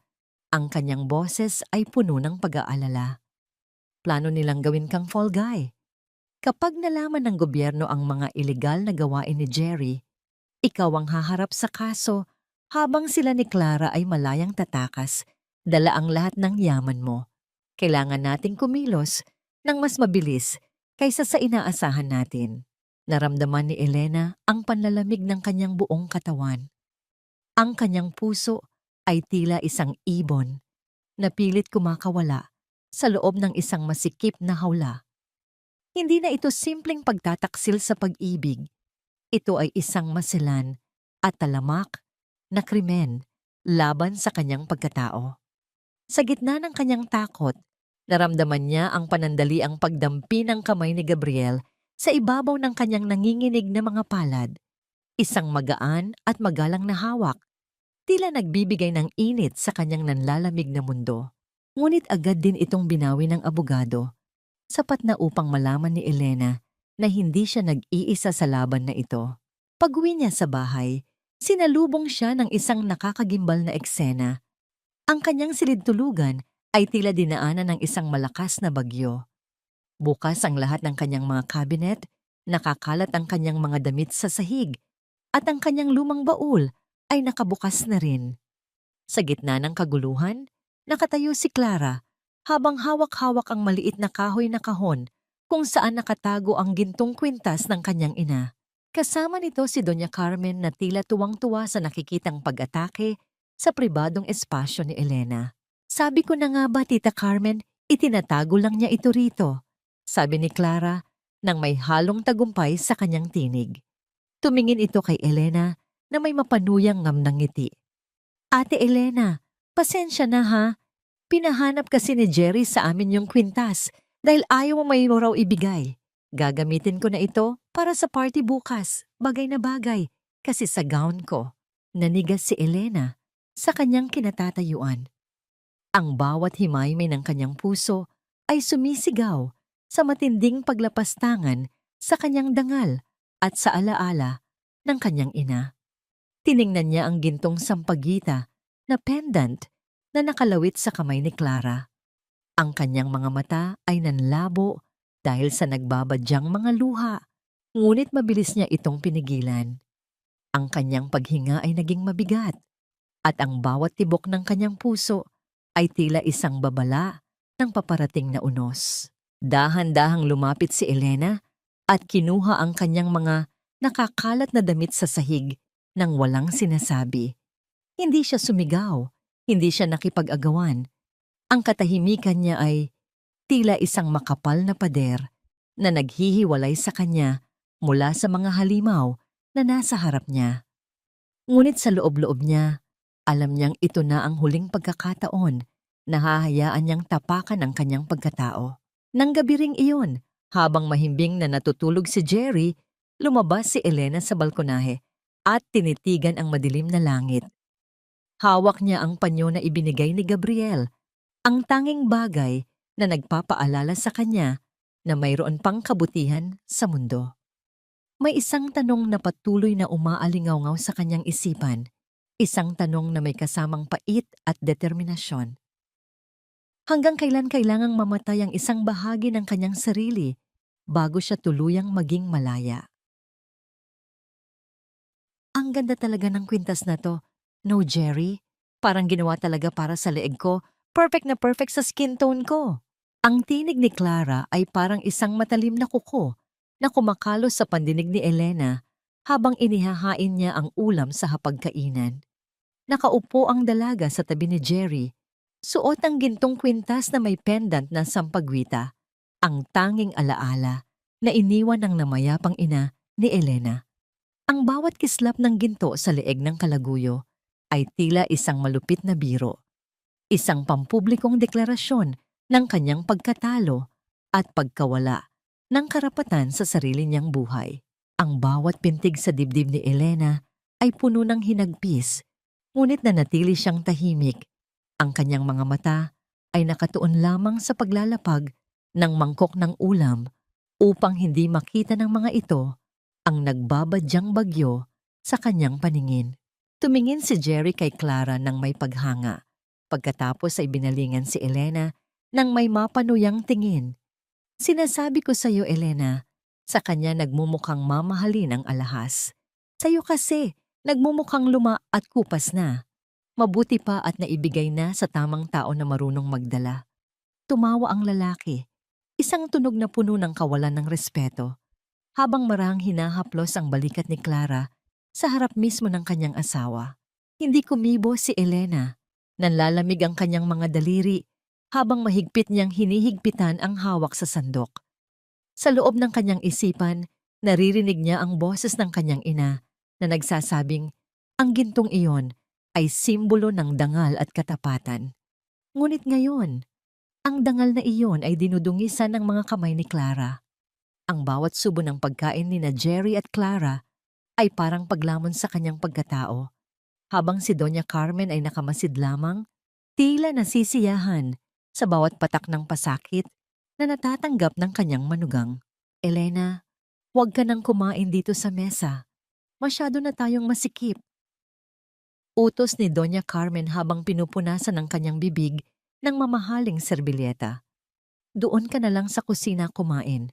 Ang kanyang boses ay puno ng pag-aalala. Plano nilang gawin kang fall guy. Kapag nalaman ng gobyerno ang mga iligal na gawain ni Jerry, ikaw ang haharap sa kaso habang sila ni Clara ay malayang tatakas, dala ang lahat ng yaman mo. Kailangan nating kumilos ng mas mabilis kaysa sa inaasahan natin. Naramdaman ni Elena ang panlalamig ng kanyang buong katawan. Ang kanyang puso ay tila isang ibon na pilit kumakawala sa loob ng isang masikip na hawla. Hindi na ito simpleng pagtataksil sa pag-ibig. Ito ay isang masilan at talamak na krimen laban sa kanyang pagkatao. Sa gitna ng kanyang takot, naramdaman niya ang panandaliang pagdampi ng kamay ni Gabriel sa ibabaw ng kanyang nanginginig na mga palad. Isang magaan at magalang na hawak, tila nagbibigay ng init sa kanyang nanlalamig na mundo. Ngunit agad din itong binawi ng abogado, sapat na upang malaman ni Elena na hindi siya nag-iisa sa laban na ito. Pag-uwi niya sa bahay, sinalubong siya ng isang nakakagimbal na eksena. Ang kanyang silid-tulugan ay tila dinaanan ng isang malakas na bagyo. Bukas ang lahat ng kanyang mga cabinet, nakakalat ang kanyang mga damit sa sahig, at ang kanyang lumang baul ay nakabukas na rin. Sa gitna ng kaguluhan, nakatayo si Clara habang hawak-hawak ang maliit na kahoy na kahon kung saan nakatago ang gintong kwintas ng kanyang ina. Kasama nito si Doña Carmen na tila tuwang-tuwa sa nakikitang pag-atake sa pribadong espasyo ni Elena. Sabi ko na nga ba, Tita Carmen, itinatago lang niya ito rito, sabi ni Clara nang may halong tagumpay sa kanyang tinig. Tumingin ito kay Elena na may mapanuyang ngam ng ngiti. Ate Elena, pasensya na ha. Pinahanap kasi ni Jerry sa amin yung kwintas dahil ayaw mo may raw ibigay. Gagamitin ko na ito para sa party bukas, bagay na bagay, kasi sa gown ko. Nanigas si Elena sa kanyang kinatatayuan. Ang bawat himaymay ng kanyang puso ay sumisigaw sa matinding paglapastangan sa kanyang dangal at sa alaala ng kanyang ina. Tiningnan niya ang gintong sampagita na pendant na nakalawit sa kamay ni Clara. Ang kanyang mga mata ay nanlabo dahil sa nagbabadyang mga luha, ngunit mabilis niya itong pinigilan. Ang kanyang paghinga ay naging mabigat at ang bawat tibok ng kanyang puso ay tila isang babala ng paparating na unos. Dahan-dahang lumapit si Elena at kinuha ang kanyang mga nakakalat na damit sa sahig nang walang sinasabi. Hindi siya sumigaw, hindi siya nakipag-agawan. Ang katahimikan niya ay tila isang makapal na pader na naghihiwalay sa kanya mula sa mga halimaw na nasa harap niya. Ngunit sa loob-loob niya, alam niyang ito na ang huling pagkakataon na hahayaan niyang tapakan ang kanyang pagkatao. Nang gabi ring iyon, habang mahimbing na natutulog si Jerry, lumabas si Elena sa balkonahe at tinitigan ang madilim na langit. Hawak niya ang panyo na ibinigay ni Gabriel, ang tanging bagay na nagpapaalala sa kanya na mayroon pang kabutihan sa mundo. May isang tanong na patuloy na umaalingaw-ngaw sa kanyang isipan, isang tanong na may kasamang pait at determinasyon. Hanggang kailan kailangang mamatay ang isang bahagi ng kanyang sarili bago siya tuluyang maging malaya? Ang ganda talaga ng kwintas na to. No, Jerry? Parang ginawa talaga para sa leeg ko. Perfect na perfect sa skin tone ko. Ang tinig ni Clara ay parang isang matalim na kuko na kumakalos sa pandinig ni Elena habang inihahain niya ang ulam sa hapagkainan. Nakaupo ang dalaga sa tabi ni Jerry. Suot ang gintong kwintas na may pendant na sampagwita, ang tanging alaala na iniwan ng namayapang ina ni Elena. Ang bawat kislap ng ginto sa leeg ng kalaguyo ay tila isang malupit na biro, isang pampublikong deklarasyon ng kanyang pagkatalo at pagkawala ng karapatan sa sarili niyang buhay. Ang bawat pintig sa dibdib ni Elena ay puno ng hinagpis, ngunit nanatili siyang tahimik. Ang kanyang mga mata ay nakatuon lamang sa paglalapag ng mangkok ng ulam upang hindi makita ng mga ito ang nagbabadyang bagyo sa kanyang paningin. Tumingin si Jerry kay Clara nang may paghanga. Pagkatapos ay binalingan si Elena nang may mapanuyang tingin. Sinasabi ko sa iyo, Elena, sa kanya nagmumukhang mamahalin ang alahas. Sa'yo kasi, nagmumukhang luma at kupas na. Mabuti pa at naibigay na sa tamang tao na marunong magdala. Tumawa ang lalaki, isang tunog na puno ng kawalan ng respeto. Habang marahang hinahaplos ang balikat ni Clara sa harap mismo ng kanyang asawa. Hindi kumibo si Elena. Nanlalamig ang kanyang mga daliri habang mahigpit niyang hinihigpitan ang hawak sa sandok. Sa loob ng kanyang isipan, naririnig niya ang boses ng kanyang ina na nagsasabing ang gintong iyon ay simbolo ng dangal at katapatan. Ngunit ngayon, ang dangal na iyon ay dinudungisan ng mga kamay ni Clara. Ang bawat subo ng pagkain ni na Jerry at Clara ay parang paglamon sa kanyang pagkatao. Habang si Doña Carmen ay nakamasid lamang, tila nasisiyahan sa bawat patak ng pasakit na natatanggap ng kanyang manugang. Elena, huwag ka nang kumain dito sa mesa. Masyado na tayong masikip. Utos ni Doña Carmen habang pinupunasan ng kanyang bibig ng mamahaling serbilyeta. Doon ka na lang sa kusina kumain.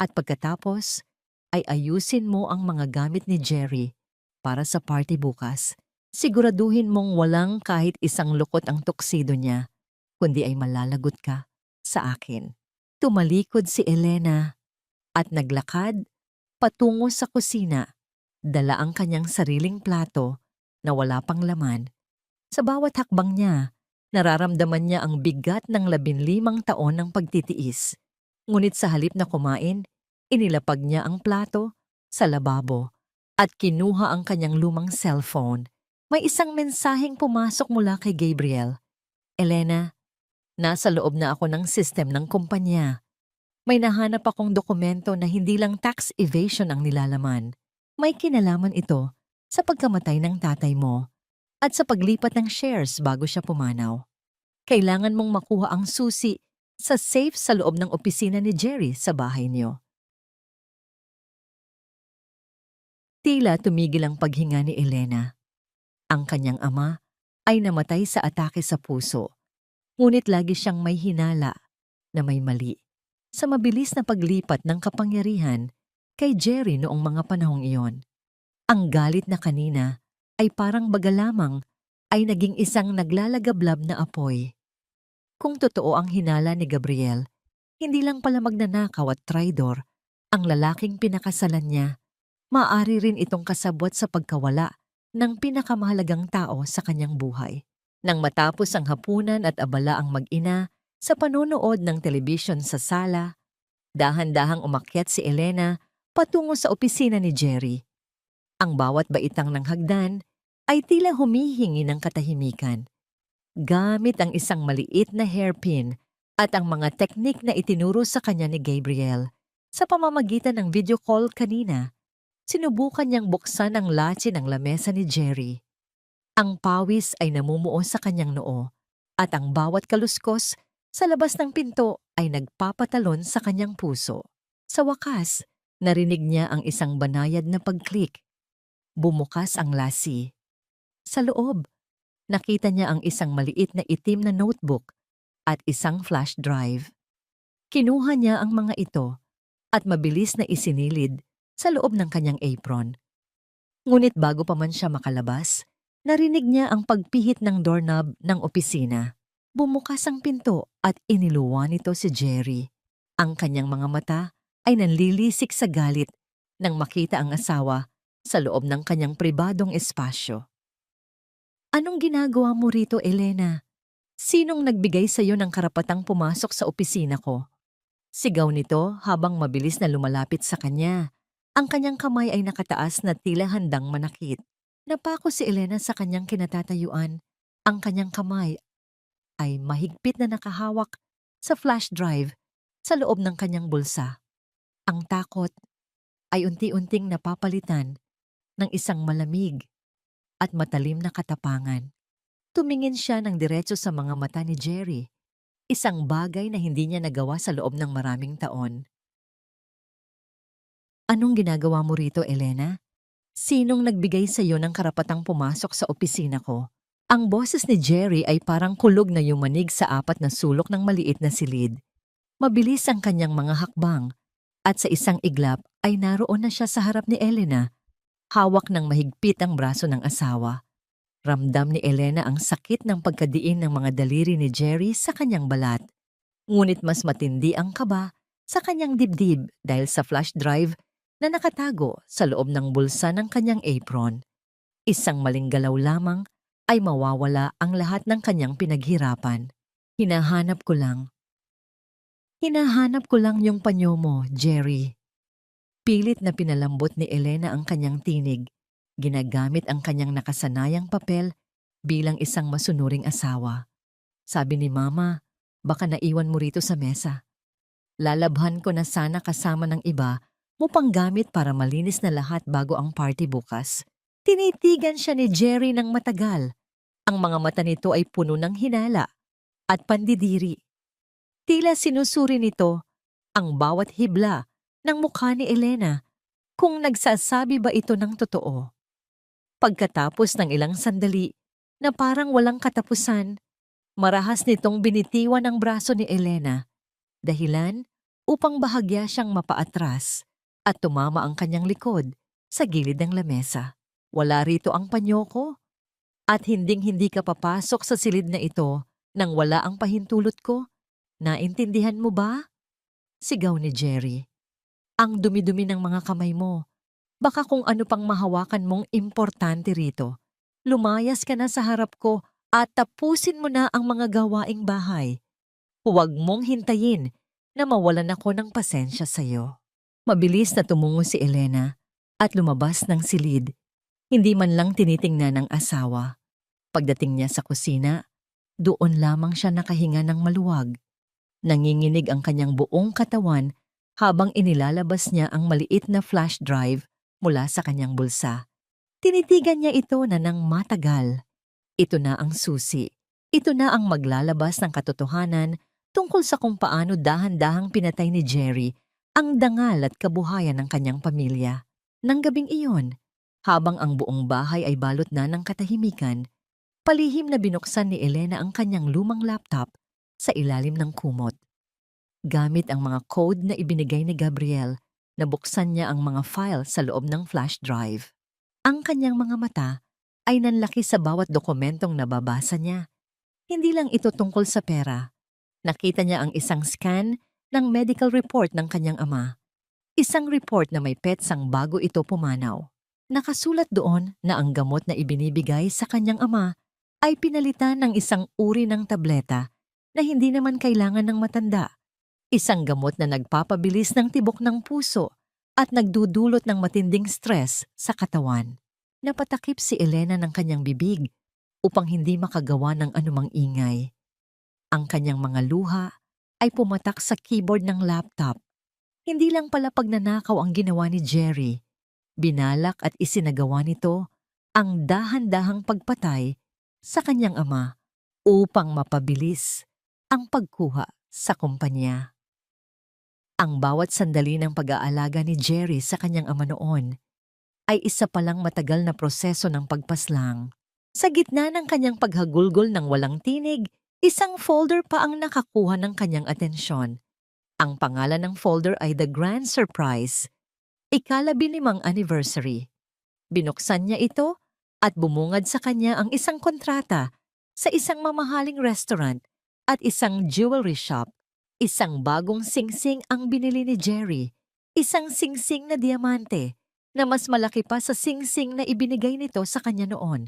At pagkatapos, ay ayusin mo ang mga gamit ni Jerry para sa party bukas. Siguraduhin mong walang kahit isang lukot ang tuksido niya, kundi ay malalagot ka sa akin. Tumalikod si Elena at naglakad patungo sa kusina. Dala ang kanyang sariling plato na wala pang laman. Sa bawat hakbang niya, nararamdaman niya ang bigat ng 15 taon ng pagtitiis. Ngunit sa halip na kumain, inilapag niya ang plato sa lababo at kinuha ang kanyang lumang cellphone. May isang mensaheng pumasok mula kay Gabriel. Elena, nasa loob na ako ng system ng kumpanya. May nahanap akong dokumento na hindi lang tax evasion ang nilalaman. May kinalaman ito sa pagkamatay ng tatay mo at sa paglipat ng shares bago siya pumanaw. Kailangan mong makuha ang susi sa safe sa loob ng opisina ni Jerry sa bahay niyo. Tila tumigil ang paghinga ni Elena. Ang kanyang ama ay namatay sa atake sa puso, ngunit lagi siyang may hinala na may mali sa mabilis na paglipat ng kapangyarihan kay Jerry noong mga panahong iyon. Ang galit na kanina ay parang baga lamang ay naging isang naglalagablab na apoy. Kung totoo ang hinala ni Gabriel, hindi lang pala magnanakaw at traidor ang lalaking pinakasalan niya, maaari rin itong kasabwat sa pagkawala ng pinakamahalagang tao sa kanyang buhay. Nang matapos ang hapunan at abala ang mag-ina sa panonood ng telebisyon sa sala, dahan-dahang umakyat si Elena patungo sa opisina ni Jerry. Ang bawat baitang ng hagdan ay tila humihingi ng katahimikan. Gamit ang isang maliit na hairpin at ang mga teknik na itinuro sa kanya ni Gabriel sa pamamagitan ng video call kanina, sinubukan niyang buksan ang latsi ng lamesa ni Jerry. Ang pawis ay namumuo sa kanyang noo at ang bawat kaluskos sa labas ng pinto ay nagpapatalon sa kanyang puso. Sa wakas, narinig niya ang isang banayad na pag-click. Bumukas ang lasi. Sa loob, nakita niya ang isang maliit na itim na notebook at isang flash drive. Kinuha niya ang mga ito at mabilis na isinilid sa loob ng kanyang apron. Ngunit bago pa man siya makalabas, narinig niya ang pagpihit ng doorknob ng opisina. Bumukas ang pinto at iniluwan nito si Jerry. Ang kanyang mga mata ay nanlilisik sa galit nang makita ang asawa sa loob ng kanyang pribadong espasyo. Anong ginagawa mo rito, Elena? Sinong nagbigay sa iyo ng karapatang pumasok sa opisina ko? Sigaw nito habang mabilis na lumalapit sa kanya. Ang kanyang kamay ay nakataas na tila handang manakit. Napako si Elena sa kanyang kinatatayuan. Ang kanyang kamay ay mahigpit na nakahawak sa flash drive sa loob ng kanyang bulsa. Ang takot ay unti-unting napapalitan ng isang malamig at matalim na katapangan. Tumingin siya ng diretso sa mga mata ni Jerry, isang bagay na hindi niya nagawa sa loob ng maraming taon. Anong ginagawa mo rito, Elena? Sinong nagbigay sa iyo ng karapatang pumasok sa opisina ko? Ang boses ni Jerry ay parang kulog na yumanig sa apat na sulok ng maliit na silid. Mabilis ang kanyang mga hakbang at sa isang iglap ay naroon na siya sa harap ni Elena. Hawak ng mahigpit ang braso ng asawa. Ramdam ni Elena ang sakit ng pagkadiin ng mga daliri ni Jerry sa kanyang balat. Ngunit mas matindi ang kaba sa kanyang dibdib dahil sa flash drive na nakatago sa loob ng bulsa ng kanyang apron. Isang maling galaw lamang ay mawawala ang lahat ng kanyang pinaghirapan. Hinahanap ko lang yung panyo mo, Jerry. Pilit na pinalambot ni Elena ang kanyang tinig, ginagamit ang kanyang nakasanayang papel bilang isang masunuring asawa. Sabi ni Mama, baka naiwan mo rito sa mesa. Lalabhan ko na sana kasama ng iba mo pang gamit para malinis na lahat bago ang party bukas. Tinitigan siya ni Jerry ng matagal. Ang mga mata nito ay puno ng hinala at pandidiri. Tila sinusuri nito ang bawat hibla ng mukha ni Elena kung nagsasabi ba ito ng totoo. Pagkatapos ng ilang sandali na parang walang katapusan, marahas nitong binitiwan ang braso ni Elena, dahilan upang bahagya siyang mapaatras at tumama ang kanyang likod sa gilid ng lamesa. Wala rito ang panyo ko. At hinding-hindi ka papasok sa silid na ito nang wala ang pahintulot ko. Naintindihan mo ba? Sigaw ni Jerry. Ang dumi-dumi ng mga kamay mo. Baka kung ano pang mahawakan mong importante rito. Lumayas ka na sa harap ko at tapusin mo na ang mga gawaing bahay. Huwag mong hintayin na mawalan ako ng pasensya sa'yo. Mabilis na tumungo si Elena at lumabas ng silid. Hindi man lang tinitingnan ng asawa. Pagdating niya sa kusina, doon lamang siya nakahinga ng maluwag. Nanginginig ang kanyang buong katawan habang inilalabas niya ang maliit na flash drive mula sa kanyang bulsa. Tinitigan niya ito na ng matagal. Ito na ang susi. Ito na ang maglalabas ng katotohanan tungkol sa kung paano dahan-dahang pinatay ni Jerry ang dangal at kabuhayan ng kanyang pamilya. Nang gabing iyon, habang ang buong bahay ay balot na ng katahimikan, palihim na binuksan ni Elena ang kanyang lumang laptop sa ilalim ng kumot. Gamit ang mga code na ibinigay ni Gabriel, nabuksan niya ang mga file sa loob ng flash drive. Ang kanyang mga mata ay nanlaki sa bawat dokumentong nababasa niya. Hindi lang ito tungkol sa pera. Nakita niya ang isang scan ng medical report ng kanyang ama. Isang report na may petsang bago ito pumanaw. Nakasulat doon na ang gamot na ibinibigay sa kanyang ama ay pinalitan ng isang uri ng tableta na hindi naman kailangan ng matanda. Isang gamot na nagpapabilis ng tibok ng puso at nagdudulot ng matinding stress sa katawan. Napatakip si Elena ng kanyang bibig upang hindi makagawa ng anumang ingay. Ang kanyang mga luha ay pumatak sa keyboard ng laptop. Hindi lang pala pagnanakaw ang ginawa ni Jerry. Binalak at isinagawa nito ang dahan-dahang pagpatay sa kanyang ama upang mapabilis ang pagkuha sa kumpanya. Ang bawat sandali ng pag-aalaga ni Jerry sa kanyang ama noon ay isa palang matagal na proseso ng pagpaslang. Sa gitna ng kanyang paghagulgol ng walang tinig, isang folder pa ang nakakuha ng kanyang atensyon. Ang pangalan ng folder ay The Grand Surprise, ika-15 anniversary. Binuksan niya ito at bumungad sa kanya ang isang kontrata sa isang mamahaling restaurant at isang jewelry shop. Isang bagong singsing ang binili ni Jerry, isang singsing na diamante na mas malaki pa sa singsing na ibinigay nito sa kanya noon.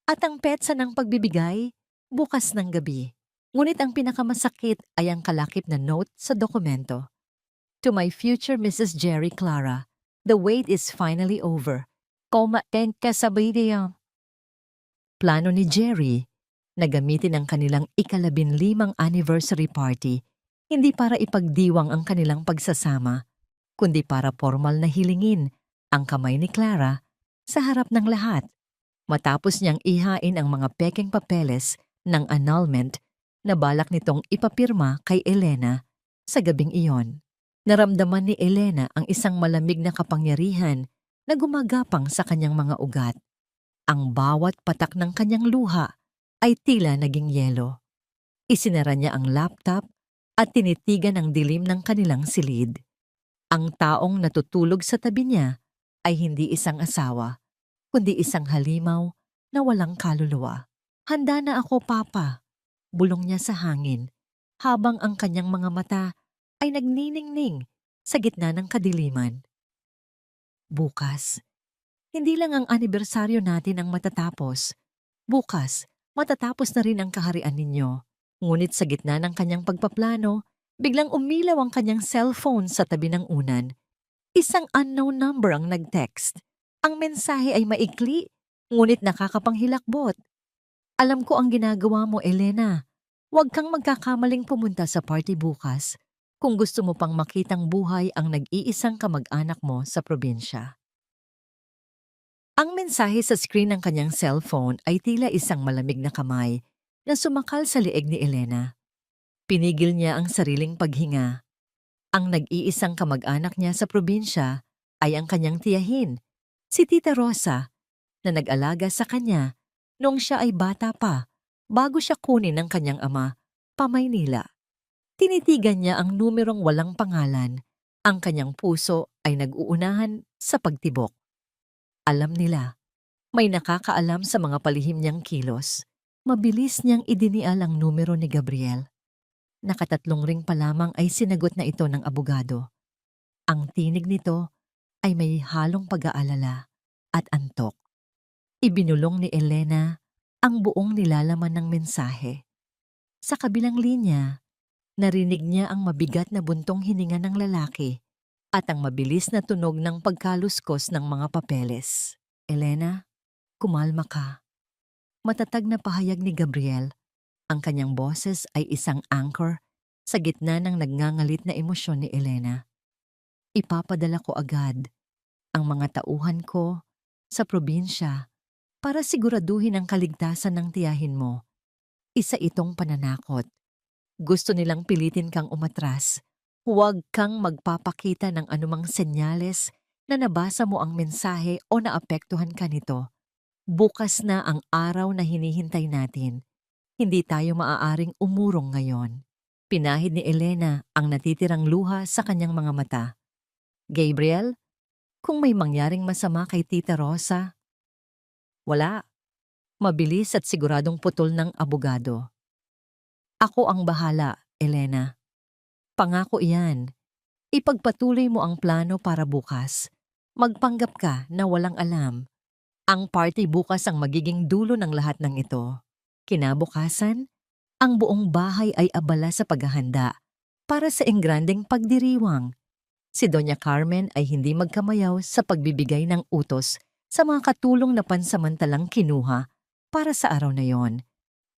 At ang petsa ng pagbibigay, bukas ng gabi. Ngunit ang pinakamasakit ay ang kalakip na note sa dokumento. To my future Mrs. Jerry Clara, the wait is finally over. Kumaten ka sa video. Plano ni Jerry na gamitin ang kanilang ika-15 anniversary party hindi para ipagdiwang ang kanilang pagsasama, kundi para formal na hilingin ang kamay ni Clara sa harap ng lahat. Matapos niyang ihain ang mga pekeng papeles ng annulment na balak nitong ipapirma kay Elena sa gabing iyon. Naramdaman ni Elena ang isang malamig na kapangyarihan na gumagapang sa kanyang mga ugat. Ang bawat patak ng kanyang luha ay tila naging yelo. Isinara niya ang laptop at tinitigan ang dilim ng kanilang silid. Ang taong natutulog sa tabi niya ay hindi isang asawa, kundi isang halimaw na walang kaluluwa. Handa na ako, Papa, bulong niya sa hangin, habang ang kanyang mga mata ay nagniningning sa gitna ng kadiliman. Bukas, hindi lang ang anibersaryo natin ang matatapos. Bukas, matatapos na rin ang kaharian ninyo. Ngunit sa gitna ng kanyang pagpaplano, biglang umilaw ang kanyang cellphone sa tabi ng unan. Isang unknown number ang nag-text. Ang mensahe ay maikli, ngunit nakakapanghilakbot. Alam ko ang ginagawa mo, Elena. Huwag kang magkakamaling pumunta sa party bukas kung gusto mo pang makitang buhay ang nag-iisang kamag-anak mo sa probinsya. Ang mensahe sa screen ng kanyang cellphone ay tila isang malamig na kamay na sumakal sa leeg ni Elena. Pinigil niya ang sariling paghinga. Ang nag-iisang kamag-anak niya sa probinsya ay ang kanyang tiyahin, si Tita Rosa, na nag-alaga sa kanya noong siya ay bata pa bago siya kunin ng kanyang ama pa Maynila. Tinitigan niya ang numerong walang pangalan. Ang kanyang puso ay nag-uunahan sa pagtibok. Alam nila, May nakakaalam sa mga palihim niyang kilos. Mabilis niyang idinial ang numero ni Gabriel. Nakatatlong ring pa lamang ay sinagot na ito ng abogado. Ang tinig nito ay may halong pag-aalala at antok. Ibinulong ni Elena ang buong nilalaman ng mensahe. Sa kabilang linya, narinig niya ang mabigat na buntong hininga ng lalaki at ang mabilis na tunog ng pagkaluskos ng mga papeles. Elena, kumalma ka. Matatag na pahayag ni Gabriel. Ang kanyang boses ay isang anchor sa gitna ng nagngangalit na emosyon ni Elena. Ipapadala ko agad ang mga tauhan ko sa probinsya para siguraduhin ang kaligtasan ng tiyahin mo. Isa itong pananakot. Gusto nilang pilitin kang umatras. Huwag kang magpapakita ng anumang senyales na nabasa mo ang mensahe o naapektuhan ka nito. Bukas na ang araw na hinihintay natin. Hindi tayo maaaring umurong ngayon. Pinahid ni Elena ang natitirang luha sa kanyang mga mata. Gabriel, kung may mangyaring masama kay Tita Rosa, wala. Mabilis at siguradong putol ng abogado. Ako ang bahala, Elena. Pangako iyan. Ipagpatuloy mo ang plano para bukas. Magpanggap ka na walang alam. Ang party bukas ang magiging dulo ng lahat ng ito. Kinabukasan, ang buong bahay ay abala sa paghahanda para sa engrandeng pagdiriwang. Si Doña Carmen ay hindi magkamayaw sa pagbibigay ng utos sa mga katulong na pansamantalang kinuha para sa araw na yon,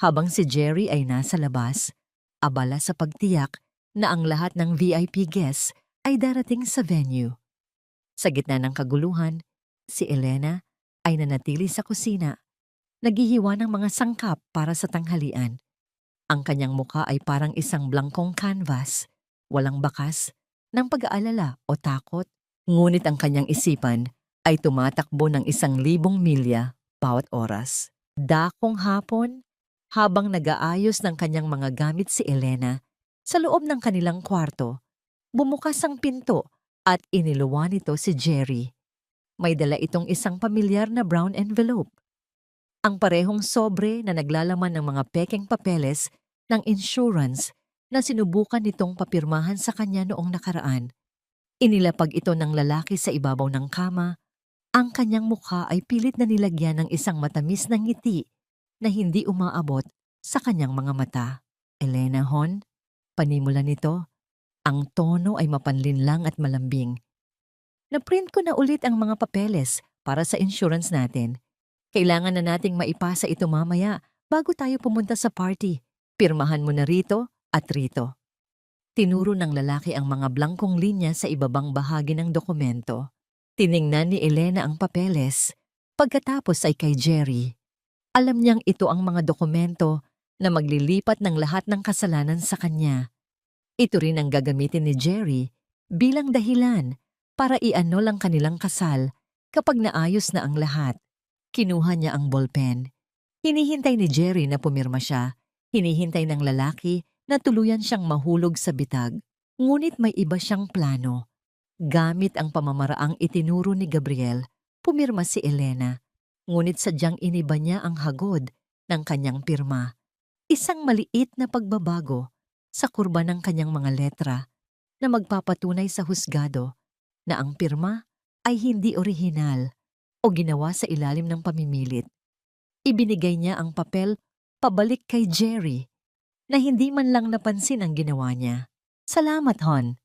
habang si Jerry ay nasa labas, abala sa pagtiyak na ang lahat ng VIP guests ay darating sa venue. Sa gitna ng kaguluhan, si Elena ay nanatili sa kusina, naghihiwa ng mga sangkap para sa tanghalian. Ang kanyang mukha ay parang isang blankong canvas, walang bakas ng pag-aalala o takot, ngunit ang kanyang isipan ay tumatakbo ng 1,000 milya bawat oras. Dakong hapon, habang nag-aayos ng kanyang mga gamit si Elena, sa loob ng kanilang kwarto, bumukas ang pinto at iniluwa nito si Jerry. May dala itong isang pamilyar na brown envelope. Ang parehong sobre na naglalaman ng mga pekeng papeles ng insurance na sinubukan nitong papirmahan sa kanya noong nakaraan. Inilapag ito ng lalaki sa ibabaw ng kama. Ang kanyang mukha ay pilit na nilagyan ng isang matamis na ngiti na hindi umaabot sa kanyang mga mata. Elena Hon, panimula nito, ang tono ay mapanlinlang at malambing. Naprint ko na ulit ang mga papeles para sa insurance natin. Kailangan na nating maipasa ito mamaya bago tayo pumunta sa party. Pirmahan mo na rito at rito. Tinuro ng lalaki ang mga blankong linya sa ibabang bahagi ng dokumento. Tiningnan ni Elena ang papeles. Pagkatapos ay kay Jerry. Alam niyang ito ang mga dokumento na maglilipat ng lahat ng kasalanan sa kanya. Ito rin ang gagamitin ni Jerry bilang dahilan para i-annul ang kanilang kasal kapag naayos na ang lahat. Kinuha niya ang ballpen. Hinihintay ni Jerry na pumirma siya. Hinihintay ng lalaki na tuluyan siyang mahulog sa bitag. Ngunit may iba siyang plano. Gamit ang pamamaraang itinuro ni Gabriel, pumirma si Elena. Ngunit sadyang iniba niya ang hagod ng kanyang pirma. Isang maliit na pagbabago sa kurba ng kanyang mga letra na magpapatunay sa husgado na ang pirma ay hindi orihinal o ginawa sa ilalim ng pamimilit. Ibinigay niya ang papel pabalik kay Jerry na hindi man lang napansin ang ginawa niya. Salamat, Hon,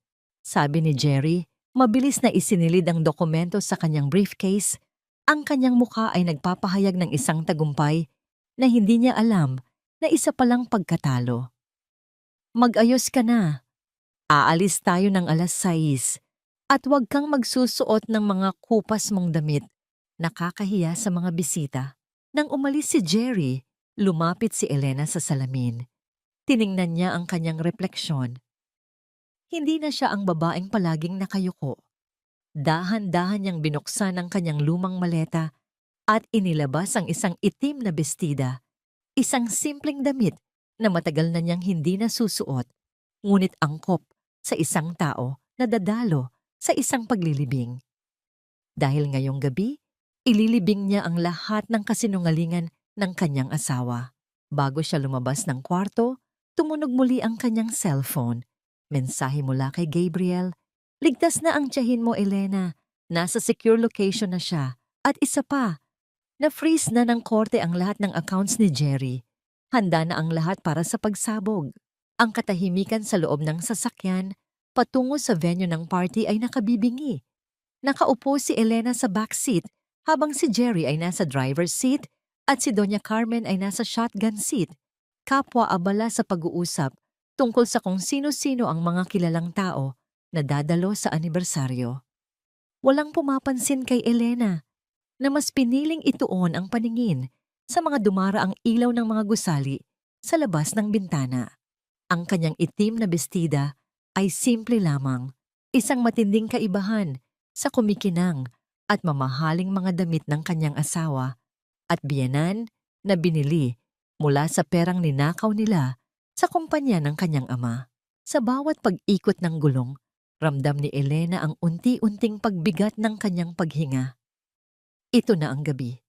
sabi ni Jerry. Mabilis na isinilid ang dokumento sa kanyang briefcase. Ang kanyang mukha ay nagpapahayag ng isang tagumpay na hindi niya alam na isa palang pagkatalo. Mag-ayos ka na. Aalis tayo ng 6:00 at huwag kang magsusuot ng mga kupas mong damit. Nakakahiya sa mga bisita. Nang umalis si Jerry, lumapit si Elena sa salamin. Tiningnan niya ang kanyang refleksyon. Hindi na siya ang babaeng palaging nakayuko. Dahan-dahan niyang binuksan ang kanyang lumang maleta at inilabas ang isang itim na bestida. Isang simpleng damit na matagal na niyang hindi nasusuot, ngunit angkop sa isang tao na dadalo sa isang paglilibing. Dahil ngayong gabi, Ililibing niya ang lahat ng kasinungalingan ng kanyang asawa. Bago siya lumabas ng kwarto, tumunog muli ang kanyang cellphone. Mensahe mula kay Gabriel, "Ligtas na ang tiyahin mo, Elena. Nasa secure location na siya. At isa pa, na-freeze na ng korte ang lahat ng accounts ni Jerry. Handa na ang lahat para sa pagsabog." Ang katahimikan sa loob ng sasakyan patungo sa venue ng party ay nakabibingi. Nakaupo si Elena sa backseat habang si Jerry ay nasa driver's seat at si Doña Carmen ay nasa shotgun seat. Kapwa abala sa pag-uusap tungkol sa kung sino-sino ang mga kilalang tao na dadalo sa anibersaryo. Walang pumapansin kay Elena na mas piniling ituon ang paningin sa mga dumaraang ilaw ng mga gusali sa labas ng bintana. Ang kanyang itim na bestida ay simple lamang, isang matinding kaibahan sa kumikinang at mamahaling mga damit ng kanyang asawa at biyenan na binili mula sa perang ninakaw nila sa kumpanya ng kanyang ama. Sa bawat pag-ikot ng gulong, ramdam ni Elena ang unti-unting pagbigat ng kanyang paghinga. Ito na ang gabi.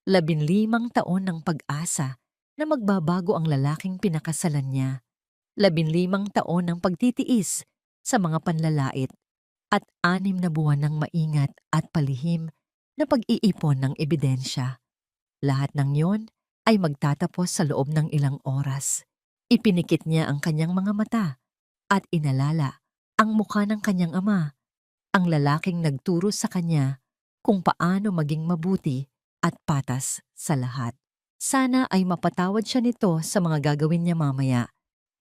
15 taon ng pag-asa na magbabago ang lalaking pinakasalan niya. 15 taon ng pagtitiis sa mga panlalait at 6 na buwan ng maingat at palihim na pag-iipon ng ebidensya. Lahat ng yon ay magtatapos sa loob ng ilang oras. Ipinikit niya ang kanyang mga mata at inalala ang mukha ng kanyang ama, ang lalaking nagturo sa kanya kung paano maging mabuti at patas sa lahat. Sana ay mapatawad siya nito sa mga gagawin niya mamaya.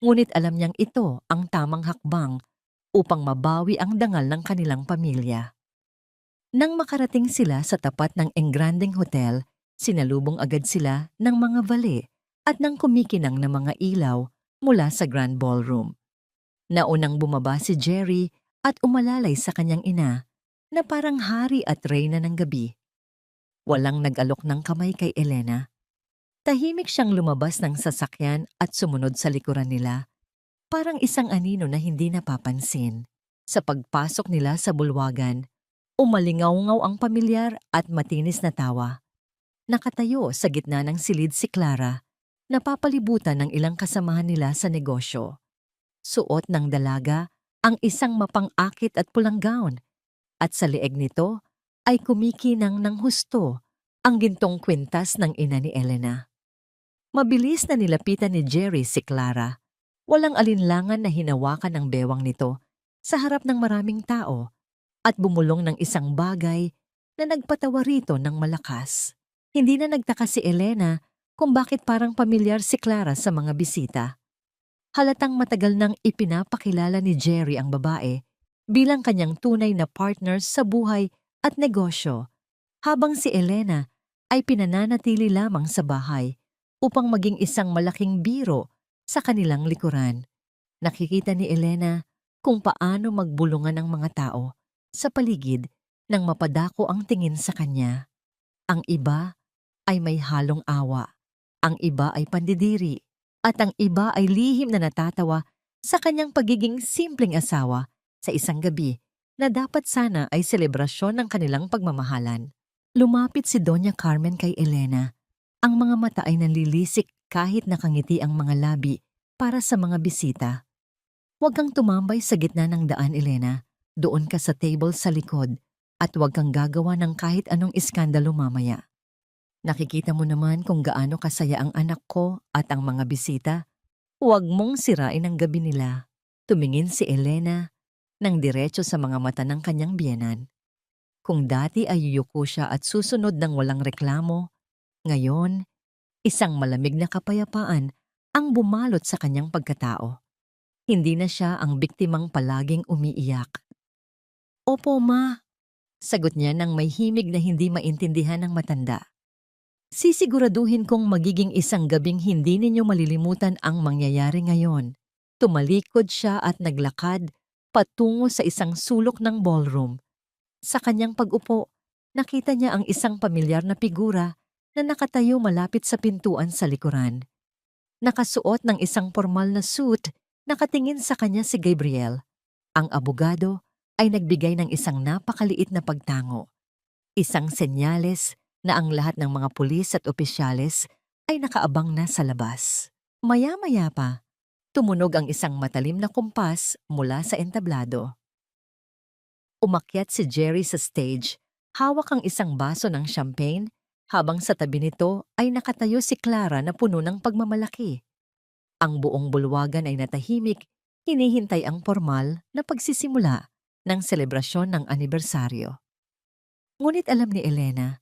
Ngunit alam niyang ito ang tamang hakbang upang mabawi ang dangal ng kanilang pamilya. Nang makarating sila sa tapat ng Engrandeng Hotel, sinalubong agad sila ng mga vale at ng kumikinang na mga ilaw mula sa Grand Ballroom. Naunang bumaba si Jerry at umalalay sa kanyang ina na parang hari at reyna ng gabi. Walang nag-alok ng kamay kay Elena. Tahimik siyang lumabas ng sasakyan at sumunod sa likuran nila. Parang isang anino na hindi napapansin. Sa pagpasok nila sa bulwagan, umalingaw-ngaw ang pamilyar at matinis na tawa. Nakatayo sa gitna ng silid si Clara, napapalibutan ng ilang kasamahan nila sa negosyo. Suot ng dalaga ang isang mapang-akit at pulang gown, at sa leeg nito ay kumikinang ng husto ang gintong kwintas ng ina ni Elena. Mabilis na nilapitan ni Jerry si Clara. Walang alinlangan na hinawakan ang bewang nito sa harap ng maraming tao at bumulong ng isang bagay na nagpatawa rito ng malakas. Hindi na nagtaka si Elena kung bakit parang pamilyar si Clara sa mga bisita. Halatang matagal nang ipinapakilala ni Jerry ang babae bilang kanyang tunay na partner sa buhay at negosyo, habang si Elena ay pinananatili lamang sa bahay upang maging isang malaking biro sa kanilang likuran. Nakikita ni Elena kung paano magbulungan ang mga tao sa paligid nang mapadako ang tingin sa kanya. Ang iba ay may halong awa, ang iba ay pandidiri, at ang iba ay lihim na natatawa sa kanyang pagiging simpleng asawa sa isang gabi na dapat sana ay selebrasyon ng kanilang pagmamahalan. Lumapit si Doña Carmen kay Elena. Ang mga mata ay nanlilisik kahit nakangiti ang mga labi para sa mga bisita. "Huwag kang tumambay sa gitna ng daan, Elena. Doon ka sa table sa likod at huwag kang gagawa ng kahit anong iskandalo mamaya. Nakikita mo naman kung gaano kasaya ang anak ko at ang mga bisita. Huwag mong sirain ang gabi nila." Tumingin si Elena nang diretso sa mga mata ng kanyang biyenan. Kung dati ay yuyuko siya at susunod ng walang reklamo, ngayon, isang malamig na kapayapaan ang bumalot sa kanyang pagkatao. Hindi na siya ang biktimang palaging umiiyak. "Opo, ma," sagot niya nang may himig na hindi maintindihan ng matanda. "Sisiguraduhin kong magiging isang gabing hindi ninyo malilimutan ang mangyayari ngayon." Tumalikod siya at naglakad patungo sa isang sulok ng ballroom. Sa kanyang pag-upo, nakita niya ang isang pamilyar na figura na nakatayo malapit sa pintuan sa likuran. Nakasuot ng isang formal na suit, nakatingin sa kanya si Gabriel. Ang abogado ay nagbigay ng isang napakaliit na pagtango. Isang senyales na ang lahat ng mga pulis at opisyales ay nakaabang na sa labas. Maya-maya pa, tumunog ang isang matalim na kumpas mula sa entablado. Umakyat si Jerry sa stage, hawak ang isang baso ng champagne, habang sa tabi nito ay nakatayo si Clara na puno ng pagmamalaki. Ang buong bulwagan ay natahimik, hinihintay ang formal na pagsisimula ng selebrasyon ng anibersaryo. Ngunit alam ni Elena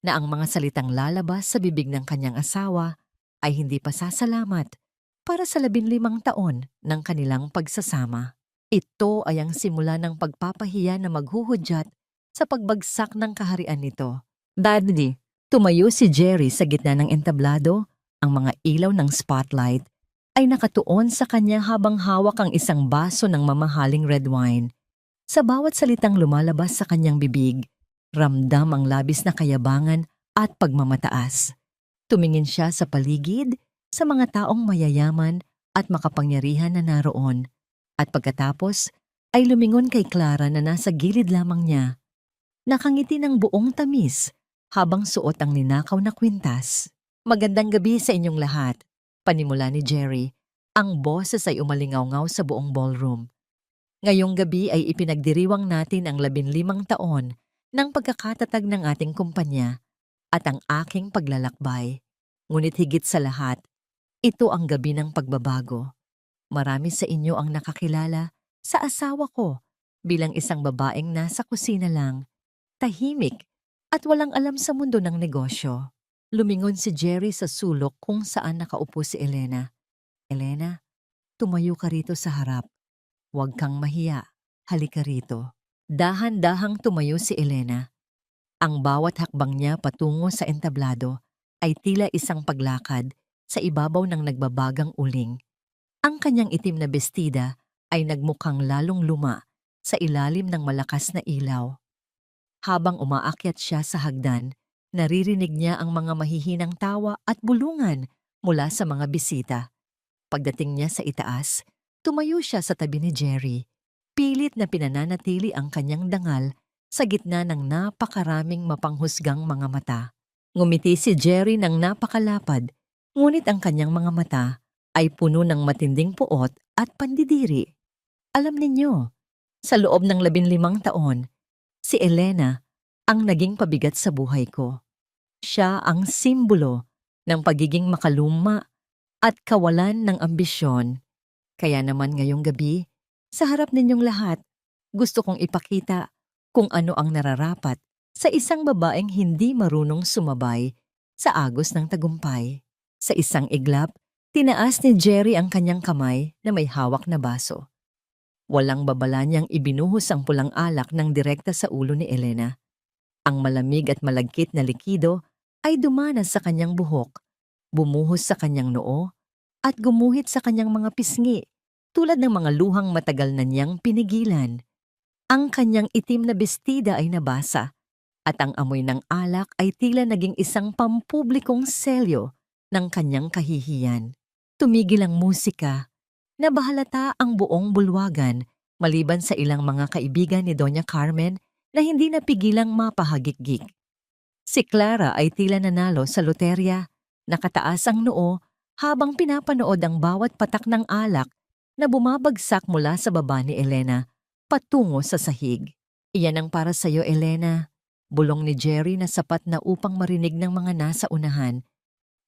na ang mga salitang lalabas sa bibig ng kanyang asawa ay hindi pasasalamat para sa 15 taon ng kanilang pagsasama. Ito ay ang simula ng pagpapahiya na maghuhudyat sa pagbagsak ng kaharian nito. Daddy, tumayo si Jerry sa gitna ng entablado, ang mga ilaw ng spotlight ay nakatuon sa kanya habang hawak ang isang baso ng mamahaling red wine. Sa bawat salitang lumalabas sa kanyang bibig, ramdam ang labis na kayabangan at pagmamataas. Tumingin siya sa paligid, sa mga taong mayayaman at makapangyarihan na naroon, at pagkatapos ay lumingon kay Clara na nasa gilid lamang niya. Nakangiti ng buong tamis habang suot ang ninakaw na kwintas. Magandang gabi sa inyong lahat, panimula ni Jerry. Ang boses ay umalingaw-ngaw sa buong ballroom. Ngayong gabi ay ipinagdiriwang natin ang 15 taon ng pagkakatatag ng ating kumpanya at ang aking paglalakbay. Ngunit higit sa lahat, ito ang gabi ng pagbabago. Marami sa inyo ang nakakilala sa asawa ko bilang isang babaeng nasa kusina lang, tahimik at walang alam sa mundo ng negosyo. Lumingon si Jerry sa sulok kung saan nakaupo si Elena. Elena, tumayo ka rito sa harap. Huwag kang mahiya. Halika rito. Dahan-dahang tumayo si Elena. Ang bawat hakbang niya patungo sa entablado ay tila isang paglakad sa ibabaw ng nagbabagang uling. Ang kanyang itim na bestida ay nagmukhang lalong luma sa ilalim ng malakas na ilaw. Habang umaakyat siya sa hagdan, naririnig niya ang mga mahihinang tawa at bulungan mula sa mga bisita. Pagdating niya sa itaas, tumayo siya sa tabi ni Jerry. Pilit na pinananatili ang kanyang dangal sa gitna ng napakaraming mapanghusgang mga mata. Ngumiti si Jerry ng napakalapad, ngunit ang kanyang mga mata ay puno ng matinding puot at pandidiri. Alam ninyo, sa loob ng 15 taon, si Elena ang naging pabigat sa buhay ko. Siya ang simbolo ng pagiging makaluma at kawalan ng ambisyon. Kaya naman ngayong gabi, sa harap ninyong lahat, gusto kong ipakita kung ano ang nararapat sa isang babaeng hindi marunong sumabay sa agos ng tagumpay. Sa isang iglap, tinaas ni Jerry ang kanyang kamay na may hawak na baso. Walang babala niyang ibinuhos ang pulang alak ng direkta sa ulo ni Elena. Ang malamig at malagkit na likido ay dumanas sa kanyang buhok, bumuhos sa kanyang noo, at gumuhit sa kanyang mga pisngi tulad ng mga luhang matagal na niyang pinigilan. Ang kanyang itim na bestida ay nabasa at ang amoy ng alak ay tila naging isang pampublikong selyo ng kanyang kahihiyan. Tumigil ang musika. Nabahalata ang buong bulwagan maliban sa ilang mga kaibigan ni Doña Carmen na hindi napigilang mapahagikgik. Si Clara ay tila nanalo sa loterya, nakataas ang noo habang pinapanood ang bawat patak ng alak na bumabagsak mula sa baba ni Elena patungo sa sahig. Iyan ang para sa iyo, Elena, bulong ni Jerry na sapat na upang marinig ng mga nasa unahan.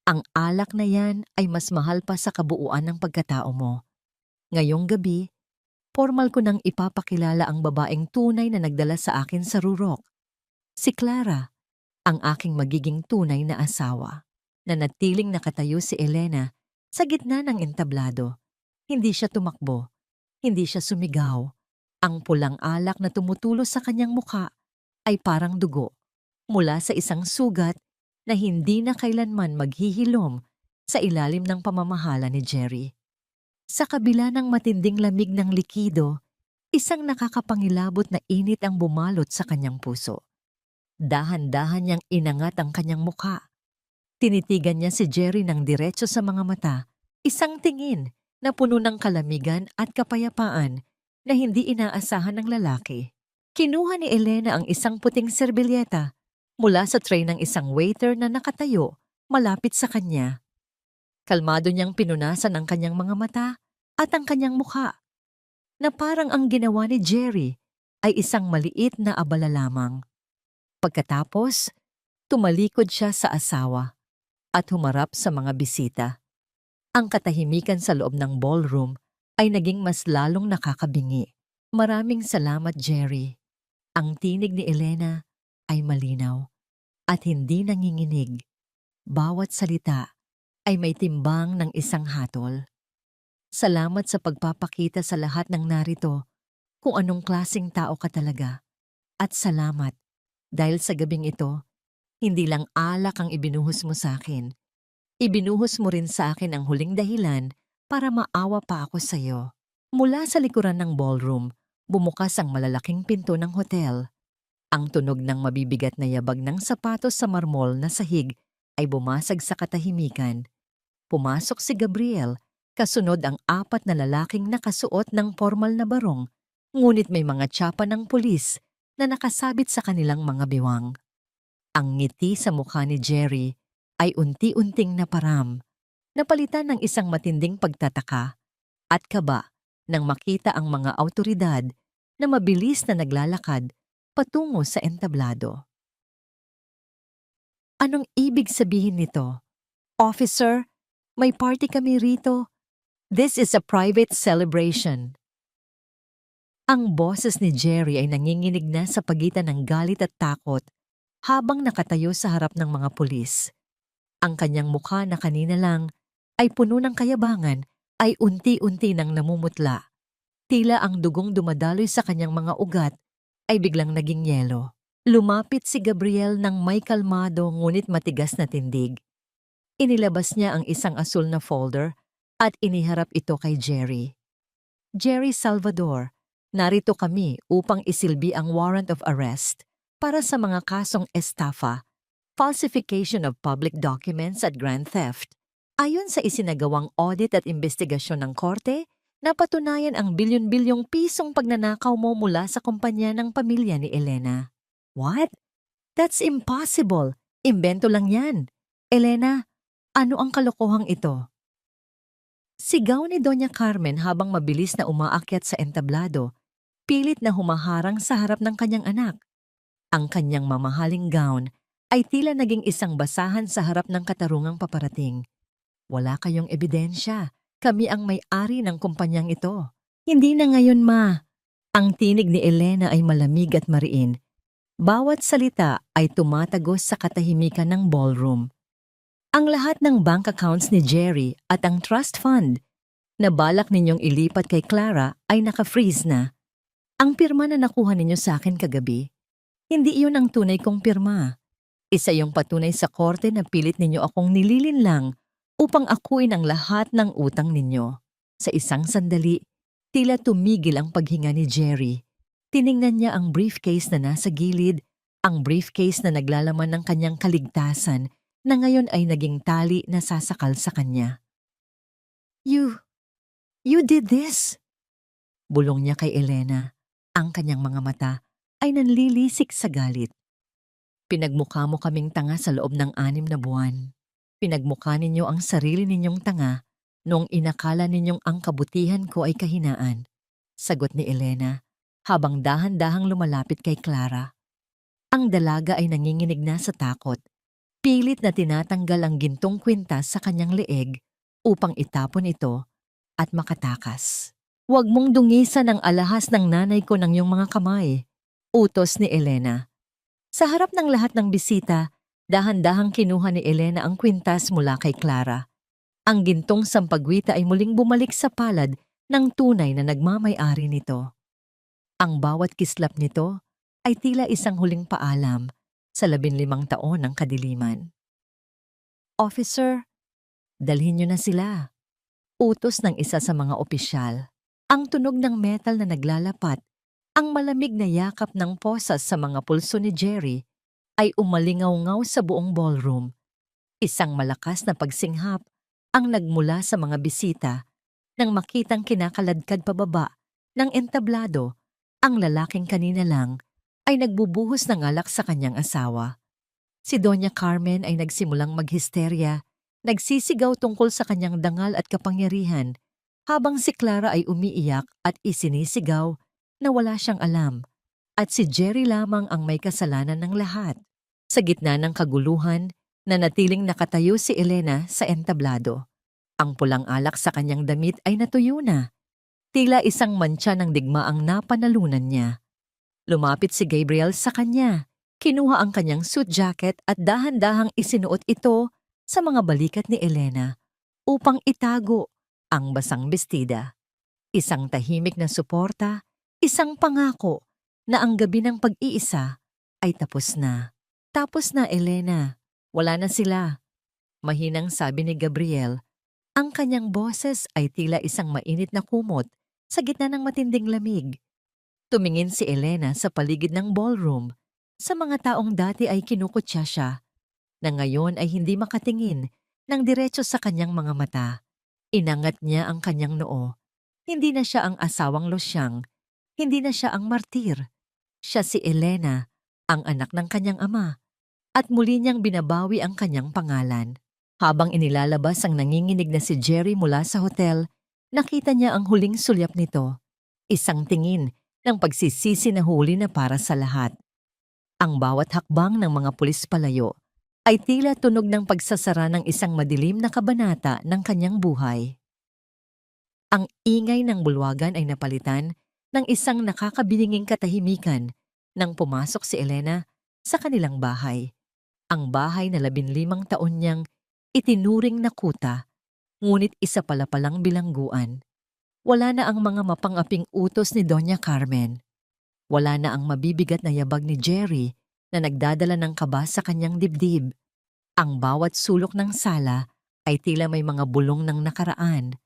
Ang alak na yan ay mas mahal pa sa kabuuan ng pagkatao mo. Ngayong gabi, formal ko nang ipapakilala ang babaeng tunay na nagdala sa akin sa rurok. Si Clara, ang aking magiging tunay na asawa. Nanatiling nakatayo si Elena sa gitna ng entablado. Hindi siya tumakbo, hindi siya sumigaw. Ang pulang alak na tumutulo sa kanyang muka ay parang dugo mula sa isang sugat na hindi na kailanman maghihilom sa ilalim ng pamamahala ni Jerry. Sa kabila ng matinding lamig ng likido, isang nakakapangilabot na init ang bumalot sa kanyang puso. Dahan-dahan niyang inangat ang kanyang muka. Tinitigan niya si Jerry ng diretso sa mga mata, isang tingin na puno ng kalamigan at kapayapaan na hindi inaasahan ng lalaki. Kinuha ni Elena ang isang puting serbilyeta mula sa tray ng isang waiter na nakatayo malapit sa kanya. Kalmado niyang pinunasan ang kanyang mga mata at ang kanyang mukha, na parang ang ginawa ni Jerry ay isang maliit na abala lamang. Pagkatapos, tumalikod siya sa asawa at humarap sa mga bisita. Ang katahimikan sa loob ng ballroom ay naging mas lalong nakakabingi. Maraming salamat, Jerry. Ang tinig ni Elena ay malinaw at hindi nanginginig. Bawat salita ay may timbang ng isang hatol. Salamat sa pagpapakita sa lahat ng narito kung anong klaseng tao ka talaga. At salamat dahil sa gabing ito, hindi lang alak ang ibinuhos mo sa akin. Ibinuhos mo rin sa akin ang huling dahilan para maawa pa ako sa iyo. Mula sa likuran ng ballroom, bumukas ang malalaking pinto ng hotel. Ang tunog ng mabibigat na yabag ng sapatos sa marmol na sahig ay bumasag sa katahimikan. Pumasok si Gabriel, kasunod ang 4 na lalaking nakasuot ng formal na barong, ngunit may mga tsapa ng pulis na nakasabit sa kanilang mga biwang. Ang ngiti sa mukha ni Jerry ay unti-unting naparam, napalitan ng isang matinding pagtataka at kaba nang makita ang mga awtoridad na mabilis na naglalakad patungo sa entablado. Anong ibig sabihin nito? Officer, may party kami rito. This is a private celebration. Ang boses ni Jerry ay nanginginig na sa pagitan ng galit at takot habang nakatayo sa harap ng mga pulis. Ang kanyang mukha na kanina lang ay puno ng kayabangan ay unti-unti nang namumutla. Tila ang dugong dumadaloy sa kanyang mga ugat ay biglang naging yelo. Lumapit si Gabriel ng may kalmado ngunit matigas na tindig. Inilabas niya ang isang asul na folder at iniharap ito kay Jerry. Jerry Salvador, narito kami upang isilbi ang warrant of arrest para sa mga kasong estafa, falsification of public documents at grand theft. Ayon sa isinagawang audit at investigasyon ng korte, napatunayan ang bilyon-bilyong pisong pagnanakaw mo mula sa kumpanya ng pamilya ni Elena. What? That's impossible. Imbento lang yan. Elena, ano ang kalokohang ito? Sigaw ni Doña Carmen habang mabilis na umaakyat sa entablado, pilit na humaharang sa harap ng kanyang anak. Ang kanyang mamahaling gown ay tila naging isang basahan sa harap ng katarungang paparating. Wala kayong ebidensya. Kami ang may-ari ng kumpanyang ito. Hindi na ngayon, Ma. Ang tinig ni Elena ay malamig at mariin. Bawat salita ay tumatagos sa katahimikan ng ballroom. Ang lahat ng bank accounts ni Jerry at ang trust fund na balak ninyong ilipat kay Clara ay naka-freeze na. Ang pirma na nakuha ninyo sa akin kagabi, hindi iyon ang tunay kong pirma. Isa yung patunay sa korte na pilit ninyo akong nililinlang upang akuin ang lahat ng utang ninyo. Sa isang sandali, tila tumigil ang paghinga ni Jerry. Tiningnan niya ang briefcase na nasa gilid, ang briefcase na naglalaman ng kanyang kaligtasan na ngayon ay naging tali na sasakal sa kanya. You did this? Bulong niya kay Elena. Ang kanyang mga mata ay nanlilisik sa galit. Pinagmukha mo kaming tanga sa loob ng 6 na buwan. Pinagmukha ninyo ang sarili ninyong tanga noong inakala ninyong ang kabutihan ko ay kahinaan. Sagot ni Elena habang dahan-dahang lumalapit kay Clara. Ang dalaga ay nanginginig na sa takot. Pilit na tinatanggal ang gintong kwintas sa kanyang leeg upang itapon ito at makatakas. Huwag mong dungisan ang alahas ng nanay ko ng iyong mga kamay, utos ni Elena. Sa harap ng lahat ng bisita, dahan-dahang kinuha ni Elena ang kwintas mula kay Clara. Ang gintong sampagwita ay muling bumalik sa palad ng tunay na nagmamay-ari nito. Ang bawat kislap nito ay tila isang huling paalam sa 15 taon ng kadiliman. Officer, dalhin niyo na sila. Utos ng isa sa mga opisyal. Ang tunog ng metal na naglalapat, ang malamig na yakap ng posas sa mga pulso ni Jerry ay umalingaw-ngaw sa buong ballroom. Isang malakas na pagsinghap ang nagmula sa mga bisita nang makitang kinakaladkad pababa ng entablado ang lalaking kanina lang ay nagbubuhos ng alak sa kanyang asawa. Si Doña Carmen ay nagsimulang maghisterya, nagsisigaw tungkol sa kanyang dangal at kapangyarihan, habang si Clara ay umiiyak at isinisigaw na wala siyang alam, at si Jerry lamang ang may kasalanan ng lahat. Sa gitna ng kaguluhan, nanatiling nakatayo si Elena sa entablado. Ang pulang alak sa kanyang damit ay natuyo na. Tila isang mantsa ng digmaang napanalunan niya. Lumapit si Gabriel sa kanya. Kinuha ang kanyang suit jacket at dahan-dahang isinuot ito sa mga balikat ni Elena upang itago ang basang bestida. Isang tahimik na suporta, isang pangako na ang gabi ng pag-iisa ay tapos na. Tapos na, Elena. Wala na sila. Mahinang sabi ni Gabriel. Ang kanyang boses ay tila isang mainit na kumot sa gitna ng matinding lamig. Tumingin si Elena sa paligid ng ballroom. Sa mga taong dati ay kinukutya siya, na ngayon ay hindi makatingin ng diretso sa kanyang mga mata. Inangat niya ang kanyang noo. Hindi na siya ang asawang losyang. Hindi na siya ang martir. Siya si Elena, ang anak ng kanyang ama. At muli niyang binabawi ang kanyang pangalan. Habang inilalabas ang nanginginig na si Jerry mula sa hotel, nakita niya ang huling sulyap nito. Isang tingin ng pagsisisi na huli na para sa lahat. Ang bawat hakbang ng mga pulis palayo ay tila tunog ng pagsasara ng isang madilim na kabanata ng kanyang buhay. Ang ingay ng bulwagan ay napalitan ng isang nakakabilinging katahimikan nang pumasok si Elena sa kanilang bahay. Ang bahay na 15 taon niyang itinuring na kuta, ngunit isa pala palang bilangguan. Wala na ang mga mapangaping utos ni Doña Carmen. Wala na ang mabibigat na yabag ni Jerry na nagdadala ng kaba sa kanyang dibdib. Ang bawat sulok ng sala ay tila may mga bulong ng nakaraan,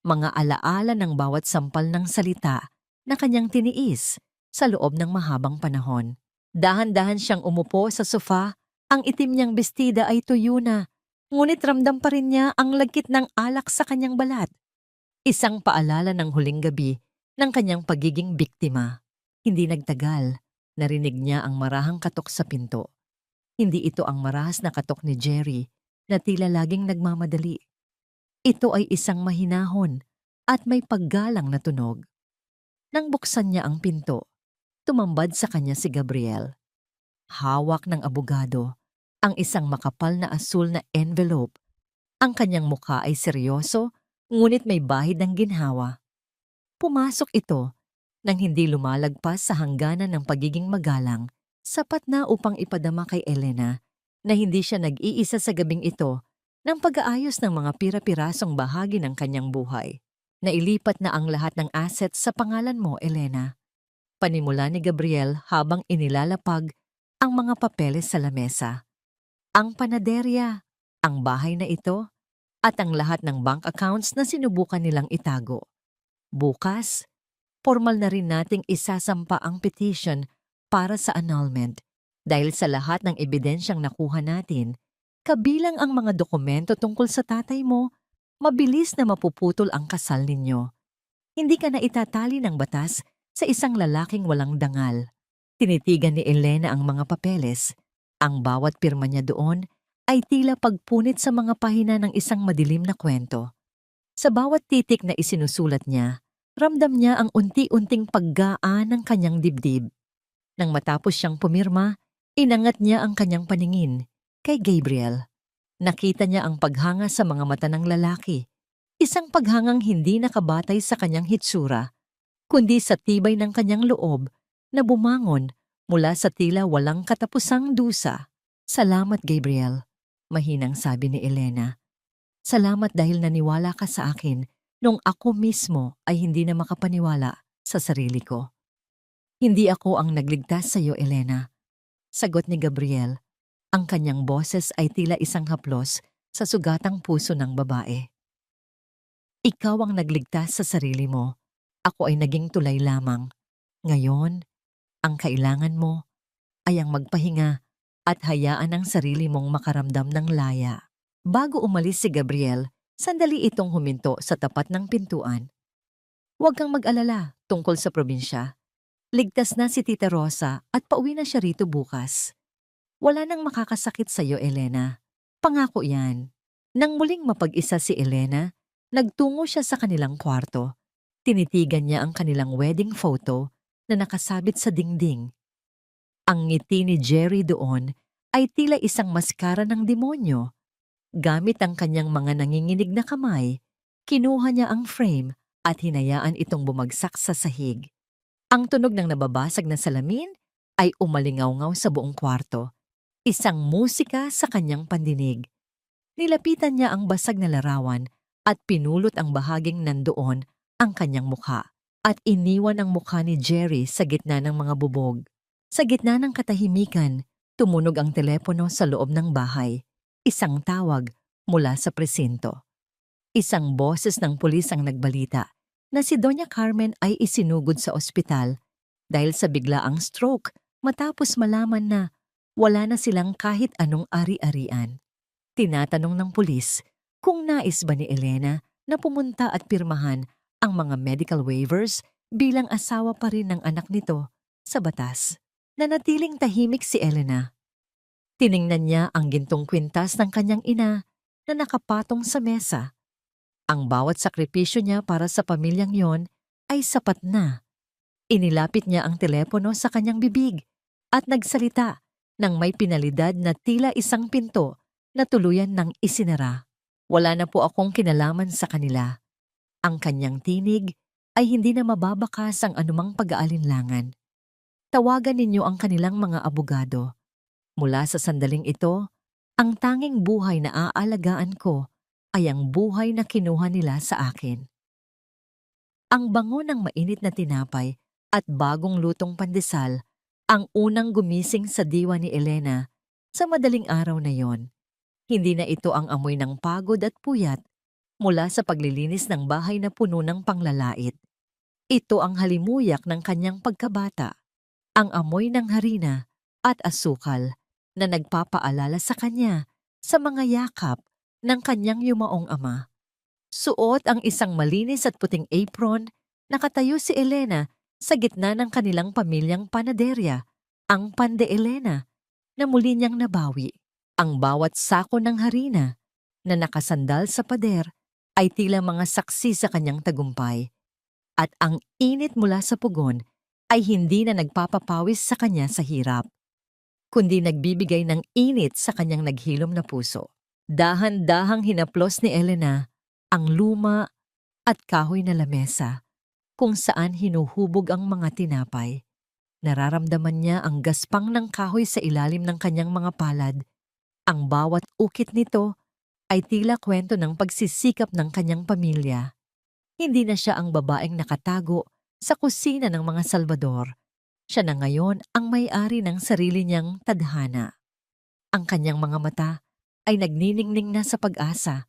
mga alaala ng bawat sampal ng salita na kanyang tiniis sa loob ng mahabang panahon. Dahan-dahan siyang umupo sa sofa, ang itim niyang bestida ay tuyo na, ngunit ramdam pa rin niya ang lagkit ng alak sa kanyang balat. Isang paalala ng huling gabi ng kanyang pagiging biktima. Hindi nagtagal, narinig niya ang marahang katok sa pinto. Hindi ito ang marahas na katok ni Jerry na tila laging nagmamadali. Ito ay isang mahinahon at may paggalang na tunog. Nang buksan niya ang pinto, tumambad sa kanya si Gabriel. Hawak ng abogado ang isang makapal na asul na envelope. Ang kanyang mukha ay seryoso, ngunit may bahid ng ginhawa. Pumasok ito nang hindi lumalagpas sa hangganan ng pagiging magalang, sapat na upang ipadama kay Elena na hindi siya nag-iisa sa gabing ito ng pag-aayos ng mga pira-pirasong bahagi ng kanyang buhay. Nailipat na ang lahat ng assets sa pangalan mo, Elena. Panimula ni Gabriel habang inilalapag ang mga papeles sa lamesa. Ang panaderya, ang bahay na ito, at ang lahat ng bank accounts na sinubukan nilang itago. Bukas, formal na rin nating isasampa ang petition para sa annulment dahil sa lahat ng ebidensyang nakuha natin, kabilang ang mga dokumento tungkol sa tatay mo, mabilis na mapuputol ang kasal ninyo. Hindi ka na itatali ng batas sa isang lalaking walang dangal. Tinitigan ni Elena ang mga papeles. Ang bawat pirma niya doon ay tila pagpunit sa mga pahina ng isang madilim na kwento. Sa bawat titik na isinusulat niya, ramdam niya ang unti-unting paggaan ng kanyang dibdib. Nang matapos siyang pumirma, inangat niya ang kanyang paningin kay Gabriel. Nakita niya ang paghanga sa mga mata ng lalaki. Isang paghangang hindi nakabatay sa kanyang hitsura, kundi sa tibay ng kanyang loob na bumangon mula sa tila walang katapusang dusa. Salamat, Gabriel, mahinang sabi ni Elena. Salamat dahil naniwala ka sa akin nung ako mismo ay hindi na makapaniwala sa sarili ko. Hindi ako ang nagligtas sa iyo, Elena. Sagot ni Gabriel. Ang kanyang boses ay tila isang haplos sa sugatang puso ng babae. Ikaw ang nagligtas sa sarili mo. Ako ay naging tulay lamang. Ngayon, ang kailangan mo ay ang magpahinga at hayaan ang sarili mong makaramdam ng laya. Bago umalis si Gabriel, sandali itong huminto sa tapat ng pintuan. Huwag kang mag-alala tungkol sa probinsya. Ligtas na si Tita Rosa at pauwi na siya rito bukas. Wala nang makakasakit sa'yo, Elena. Pangako yan. Nang muling mapag-isa si Elena, nagtungo siya sa kanilang kwarto. Tinitigan niya ang kanilang wedding photo na nakasabit sa dingding. Ang ngiti ni Jerry doon ay tila isang maskara ng demonyo. Gamit ang kanyang mga nanginginig na kamay, kinuha niya ang frame at hinayaan itong bumagsak sa sahig. Ang tunog ng nababasag na salamin ay umalingaw-ngaw sa buong kwarto. Isang musika sa kanyang pandinig. Nilapitan niya ang basag na larawan at pinulot ang bahaging nandoon ang kanyang mukha at iniwan ang mukha ni Jerry sa gitna ng mga bubog. Sa gitna ng katahimikan, tumunog ang telepono sa loob ng bahay. Isang tawag mula sa presinto. Isang boses ng pulis ang nagbalita na si Doña Carmen ay isinugod sa ospital dahil sa biglaang stroke matapos malaman na wala na silang kahit anong ari-arian. Tinatanong ng pulis kung nais ba ni Elena na pumunta at pirmahan ang mga medical waivers bilang asawa pa rin ng anak nito sa batas. Nanatiling tahimik si Elena. Tiningnan niya ang gintong kwintas ng kanyang ina na nakapatong sa mesa. Ang bawat sakripisyo niya para sa pamilyang yon ay sapat na. Inilapit niya ang telepono sa kanyang bibig at nagsalita nang may pinalidad na tila isang pinto na tuluyan ng isinara. Wala na po akong kinalaman sa kanila. Ang kanyang tinig ay hindi na mababakas ang anumang pag-aalinlangan. Tawagan ninyo ang kanilang mga abogado. Mula sa sandaling ito, ang tanging buhay na aalagaan ko ay ang buhay na kinuha nila sa akin. Ang bango ng mainit na tinapay at bagong lutong pandesal ang unang gumising sa diwa ni Elena sa madaling araw na yon. Hindi na ito ang amoy ng pagod at puyat mula sa paglilinis ng bahay na puno ng panglalait. Ito ang halimuyak ng kanyang pagkabata, ang amoy ng harina at asukal na nagpapaalala sa kanya sa mga yakap ng kanyang yumaong ama. Suot ang isang malinis at puting apron, nakatayo si Elena sa gitna ng kanilang pamilyang panaderya, ang Pande Elena, na muli niyang nabawi. Ang bawat sako ng harina na nakasandal sa pader ay tila mga saksi sa kanyang tagumpay. At ang init mula sa pugon ay hindi na nagpapapawis sa kanya sa hirap, kundi nagbibigay ng init sa kanyang naghilom na puso. Dahan-dahang hinaplos ni Elena ang luma at kahoy na lamesa kung saan hinuhubog ang mga tinapay. Nararamdaman niya ang gaspang ng kahoy sa ilalim ng kanyang mga palad. Ang bawat ukit nito ay tila kwento ng pagsisikap ng kanyang pamilya. Hindi na siya ang babaeng nakatago sa kusina ng mga Salvador. Siya na ngayon ang may-ari ng sarili niyang tadhana. Ang kanyang mga mata ay nagniningning na sa pag-asa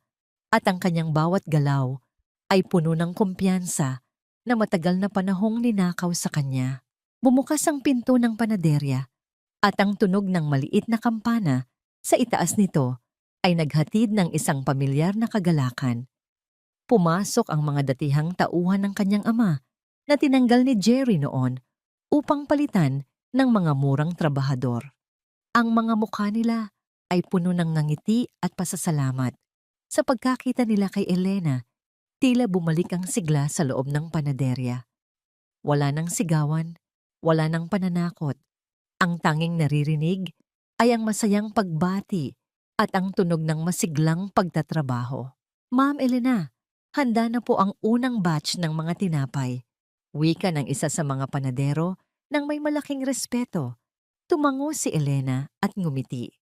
at ang kanyang bawat galaw ay puno ng kumpiyansa na matagal na panahong ninakaw sa kanya. Bumukas ang pinto ng panaderya at ang tunog ng maliit na kampana sa itaas nito ay naghatid ng isang pamilyar na kagalakan. Pumasok ang mga datihang tauhan ng kanyang ama na tinanggal ni Jerry noon upang palitan ng mga murang trabahador. Ang mga mukha nila ay puno ng ngiti at pasasalamat. Sa pagkakita nila kay Elena, tila bumalik ang sigla sa loob ng panaderya. Wala nang sigawan, wala nang pananakot. Ang tanging naririnig ay ang masayang pagbati at ang tunog ng masiglang pagtatrabaho. Ma'am Elena, handa na po ang unang batch ng mga tinapay. Wika ng isa sa mga panadero nang may malaking respeto. Tumango si Elena at ngumiti.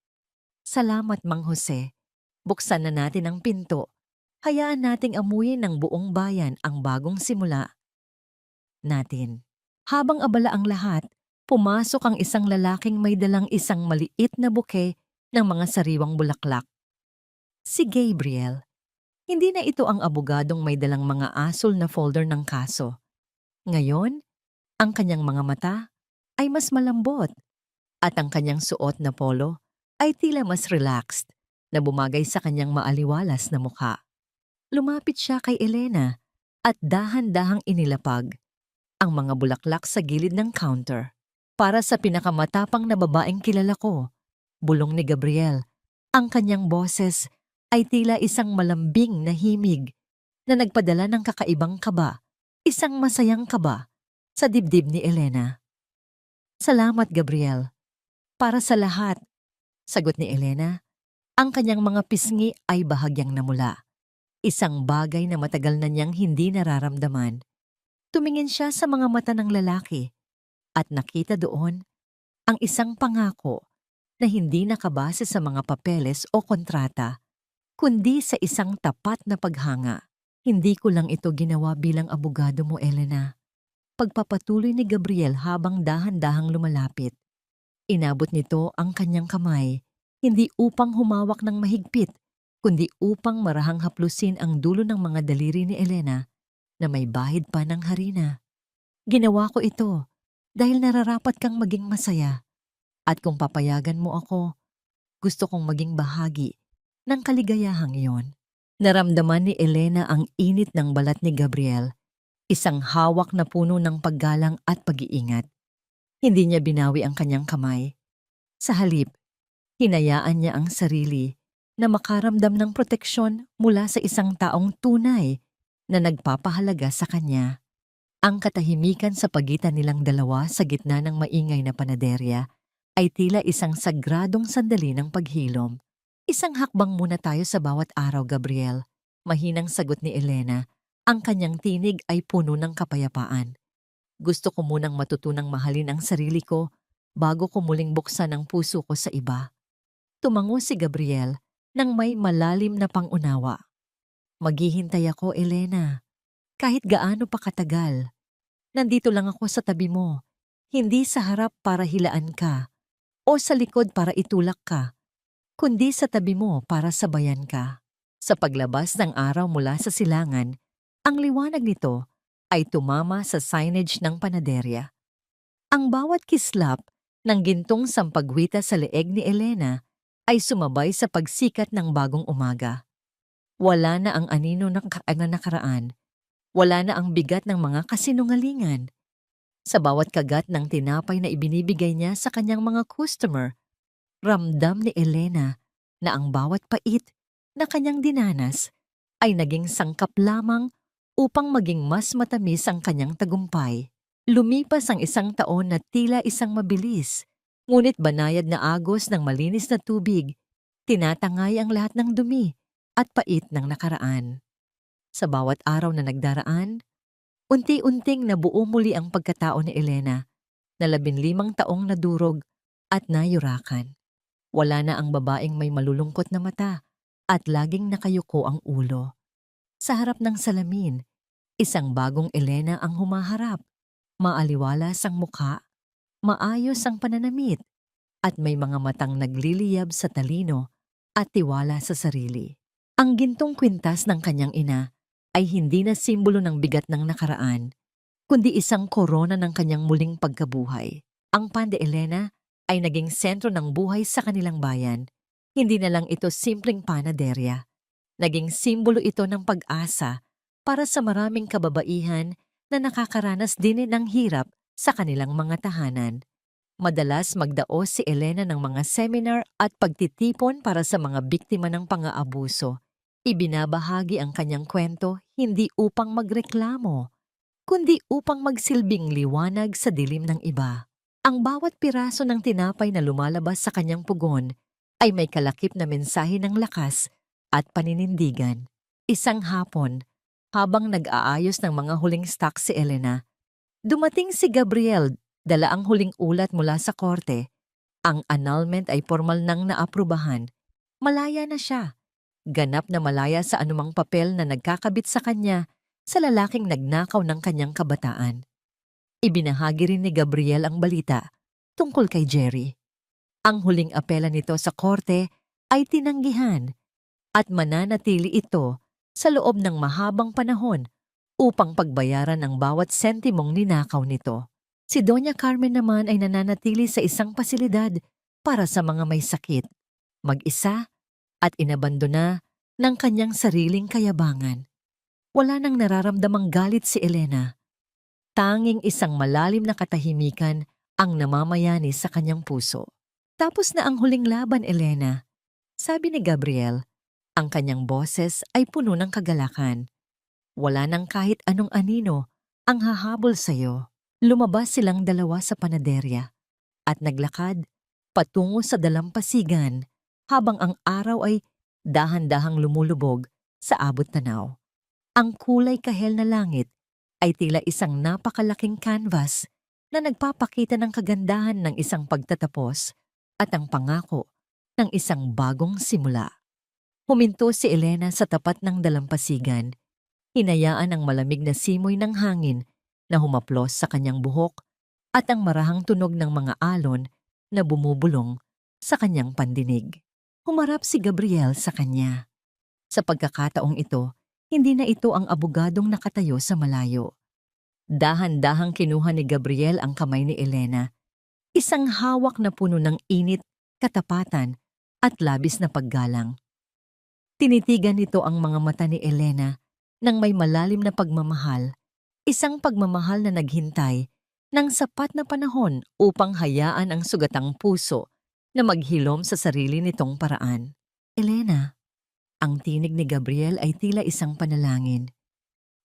Salamat, Mang Jose. Buksan na natin ang pinto. Hayaan nating amuyin ng buong bayan ang bagong simula natin. Habang abala ang lahat, pumasok ang isang lalaking may dalang isang maliit na buke ng mga sariwang bulaklak. Si Gabriel. Hindi na ito ang abogadong may dalang mga asul na folder ng kaso. Ngayon, ang kanyang mga mata ay mas malambot at ang kanyang suot na polo ay tila mas relaxed na bumagay sa kanyang maaliwalas na mukha. Lumapit siya kay Elena at dahan-dahang inilapag ang mga bulaklak sa gilid ng counter. Para sa pinakamatapang na babaeng kilala ko, Bulong ni Gabriel. Ang kanyang boses ay tila isang malambing na himig na nagpadala ng kakaibang kaba, isang masayang kaba sa dibdib ni Elena. Salamat, Gabriel. Para sa lahat, sagot ni Elena. Ang kanyang mga pisngi ay bahagyang namula. Isang bagay na matagal na niyang hindi nararamdaman. Tumingin siya sa mga mata ng lalaki at nakita doon ang isang pangako na hindi nakabase sa mga papeles o kontrata, kundi sa isang tapat na paghanga. Hindi ko lang ito ginawa bilang abogado mo, Elena. Pagpapatuloy ni Gabriel habang dahan-dahang lumalapit. Inabot nito ang kanyang kamay, hindi upang humawak ng mahigpit, kundi upang marahang haplusin ang dulo ng mga daliri ni Elena na may bahid pa ng harina. Ginawa ko ito dahil nararapat kang maging masaya. At kung papayagan mo ako, gusto kong maging bahagi ng kaligayahang iyon. Naramdaman ni Elena ang init ng balat ni Gabriel, isang hawak na puno ng paggalang at pag-iingat. Hindi niya binawi ang kanyang kamay. Sa halip, hinayaan niya ang sarili na makaramdam ng proteksyon mula sa isang taong tunay na nagpapahalaga sa kanya. Ang katahimikan sa pagitan nilang dalawa sa gitna ng maingay na panaderya ay tila isang sagradong sandali ng paghilom. Isang hakbang muna tayo sa bawat araw, Gabriel. Mahinang sagot ni Elena. Ang kanyang tinig ay puno ng kapayapaan. Gusto ko munang matutunang mahalin ang sarili ko bago ko muling buksan ang puso ko sa iba. Tumango si Gabriel nang may malalim na pangunawa. Maghihintay ako, Elena. Kahit gaano pa katagal. Nandito lang ako sa tabi mo. Hindi sa harap para hilaan ka o sa likod para itulak ka, kundi sa tabi mo para sabayan ka. Sa paglabas ng araw mula sa silangan, ang liwanag nito ay tumama sa signage ng panaderya. Ang bawat kislap ng gintong sampagwita sa leeg ni Elena ay sumabay sa pagsikat ng bagong umaga. Wala na ang anino ng nakaraan. Wala na ang bigat ng mga kasinungalingan. Sa bawat kagat ng tinapay na ibinibigay niya sa kanyang mga customer, ramdam ni Elena na ang bawat pait na kanyang dinanas ay naging sangkap lamang upang maging mas matamis ang kanyang tagumpay. Lumipas ang isang taon na tila isang mabilis, ngunit banayad na agos ng malinis na tubig, tinatangay ang lahat ng dumi at pait ng nakaraan. Sa bawat araw na nagdaraan, unti-unting nabuo muli ang pagkatao ni Elena na 15 taong nadurog at nayurakan. Wala na ang babaeng may malulungkot na mata at laging nakayuko ang ulo. Sa harap ng salamin, isang bagong Elena ang humaharap. Maaliwalas ang mukha, maayos ang pananamit, at may mga matang nagliliyab sa talino at tiwala sa sarili. Ang gintong kwintas ng kanyang ina ay hindi na simbolo ng bigat ng nakaraan, kundi isang korona ng kanyang muling pagkabuhay. Ang Pan de Elena ay naging sentro ng buhay sa kanilang bayan. Hindi na lang ito simpleng panaderya. Naging simbolo ito ng pag-asa para sa maraming kababaihan na nakakaranas din ng hirap sa kanilang mga tahanan. Madalas magdaos si Elena ng mga seminar at pagtitipon para sa mga biktima ng pang-aabuso. Ibinabahagi ang kanyang kwento hindi upang magreklamo, kundi upang magsilbing liwanag sa dilim ng iba. Ang bawat piraso ng tinapay na lumalabas sa kanyang pugon ay may kalakip na mensahe ng lakas at paninindigan. Isang hapon, habang nag-aayos ng mga huling stock si Elena, dumating si Gabriel, dala ang huling ulat mula sa korte. Ang annulment ay formal nang naaprubahan. Malaya na siya. Ganap na malaya sa anumang papel na nagkakabit sa kanya sa lalaking nagnakaw ng kanyang kabataan. Ibinahagi rin ni Gabriel ang balita tungkol kay Jerry. Ang huling apela nito sa korte ay tinanggihan at mananatili ito sa loob ng mahabang panahon upang pagbayaran ang bawat sentimong ninakaw nito. Si Doña Carmen naman ay nananatili sa isang pasilidad para sa mga may sakit, mag-isa at inabandona ng kanyang sariling kayabangan. Wala nang nararamdamang galit si Elena. Tanging isang malalim na katahimikan ang namamayani sa kanyang puso. Tapos na ang huling laban, Elena. Sabi ni Gabriel, ang kanyang boses ay puno ng kagalakan. Wala nang kahit anong anino ang hahabol sa'yo. Lumabas silang dalawa sa panaderya at naglakad patungo sa dalampasigan habang ang araw ay dahan-dahang lumulubog sa abot tanaw. Ang kulay kahel na langit ay tila isang napakalaking canvas na nagpapakita ng kagandahan ng isang pagtatapos at ang pangako ng isang bagong simula. Huminto si Elena sa tapat ng dalampasigan, hinayaan ang malamig na simoy ng hangin na humaplos sa kanyang buhok at ang marahang tunog ng mga alon na bumubulong sa kanyang pandinig. Humarap si Gabriel sa kanya. Sa pagkakataong ito, hindi na ito ang abogadong nakatayo sa malayo. Dahan-dahang kinuha ni Gabriel ang kamay ni Elena, isang hawak na puno ng init, katapatan at labis na paggalang. Tinitigan nito ang mga mata ni Elena ng may malalim na pagmamahal, isang pagmamahal na naghintay ng sapat na panahon upang hayaan ang sugatang puso na maghilom sa sarili nitong paraan. Elena, ang tinig ni Gabriel ay tila isang panalangin.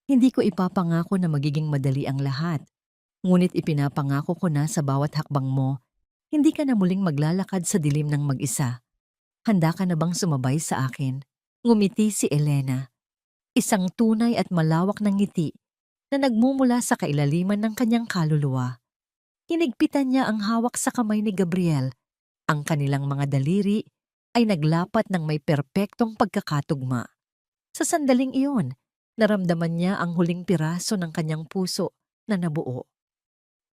Hindi ko ipapangako na magiging madali ang lahat, ngunit ipinapangako ko na sa bawat hakbang mo, hindi ka na muling maglalakad sa dilim ng mag-isa. Handa ka na bang sumabay sa akin? Ngumiti si Elena, isang tunay at malawak na ngiti na nagmumula sa kailaliman ng kanyang kaluluwa. Hinigpitan niya ang hawak sa kamay ni Gabriel. Ang kanilang mga daliri ay naglapat ng may perpektong pagkakatugma. Sa sandaling iyon, naramdaman niya ang huling piraso ng kanyang puso na nabuo.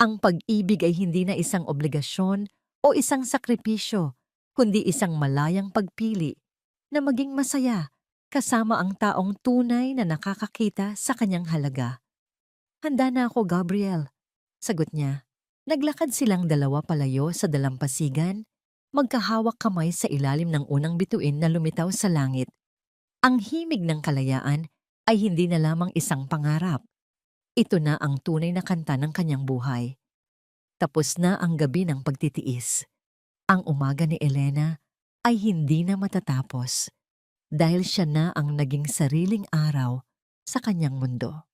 Ang pag-ibig ay hindi na isang obligasyon o isang sakripisyo, kundi isang malayang pagpili na maging masaya kasama ang taong tunay na nakakakita sa kanyang halaga. Handa na ako, Gabriel, sagot niya. Naglakad silang dalawa palayo sa dalampasigan, magkahawak kamay sa ilalim ng unang bituin na lumitaw sa langit. Ang himig ng kalayaan ay hindi na lamang isang pangarap. Ito na ang tunay na kanta ng kanyang buhay. Tapos na ang gabi ng pagtitiis. Ang umaga ni Elena ay hindi na matatapos dahil siya na ang naging sariling araw sa kanyang mundo.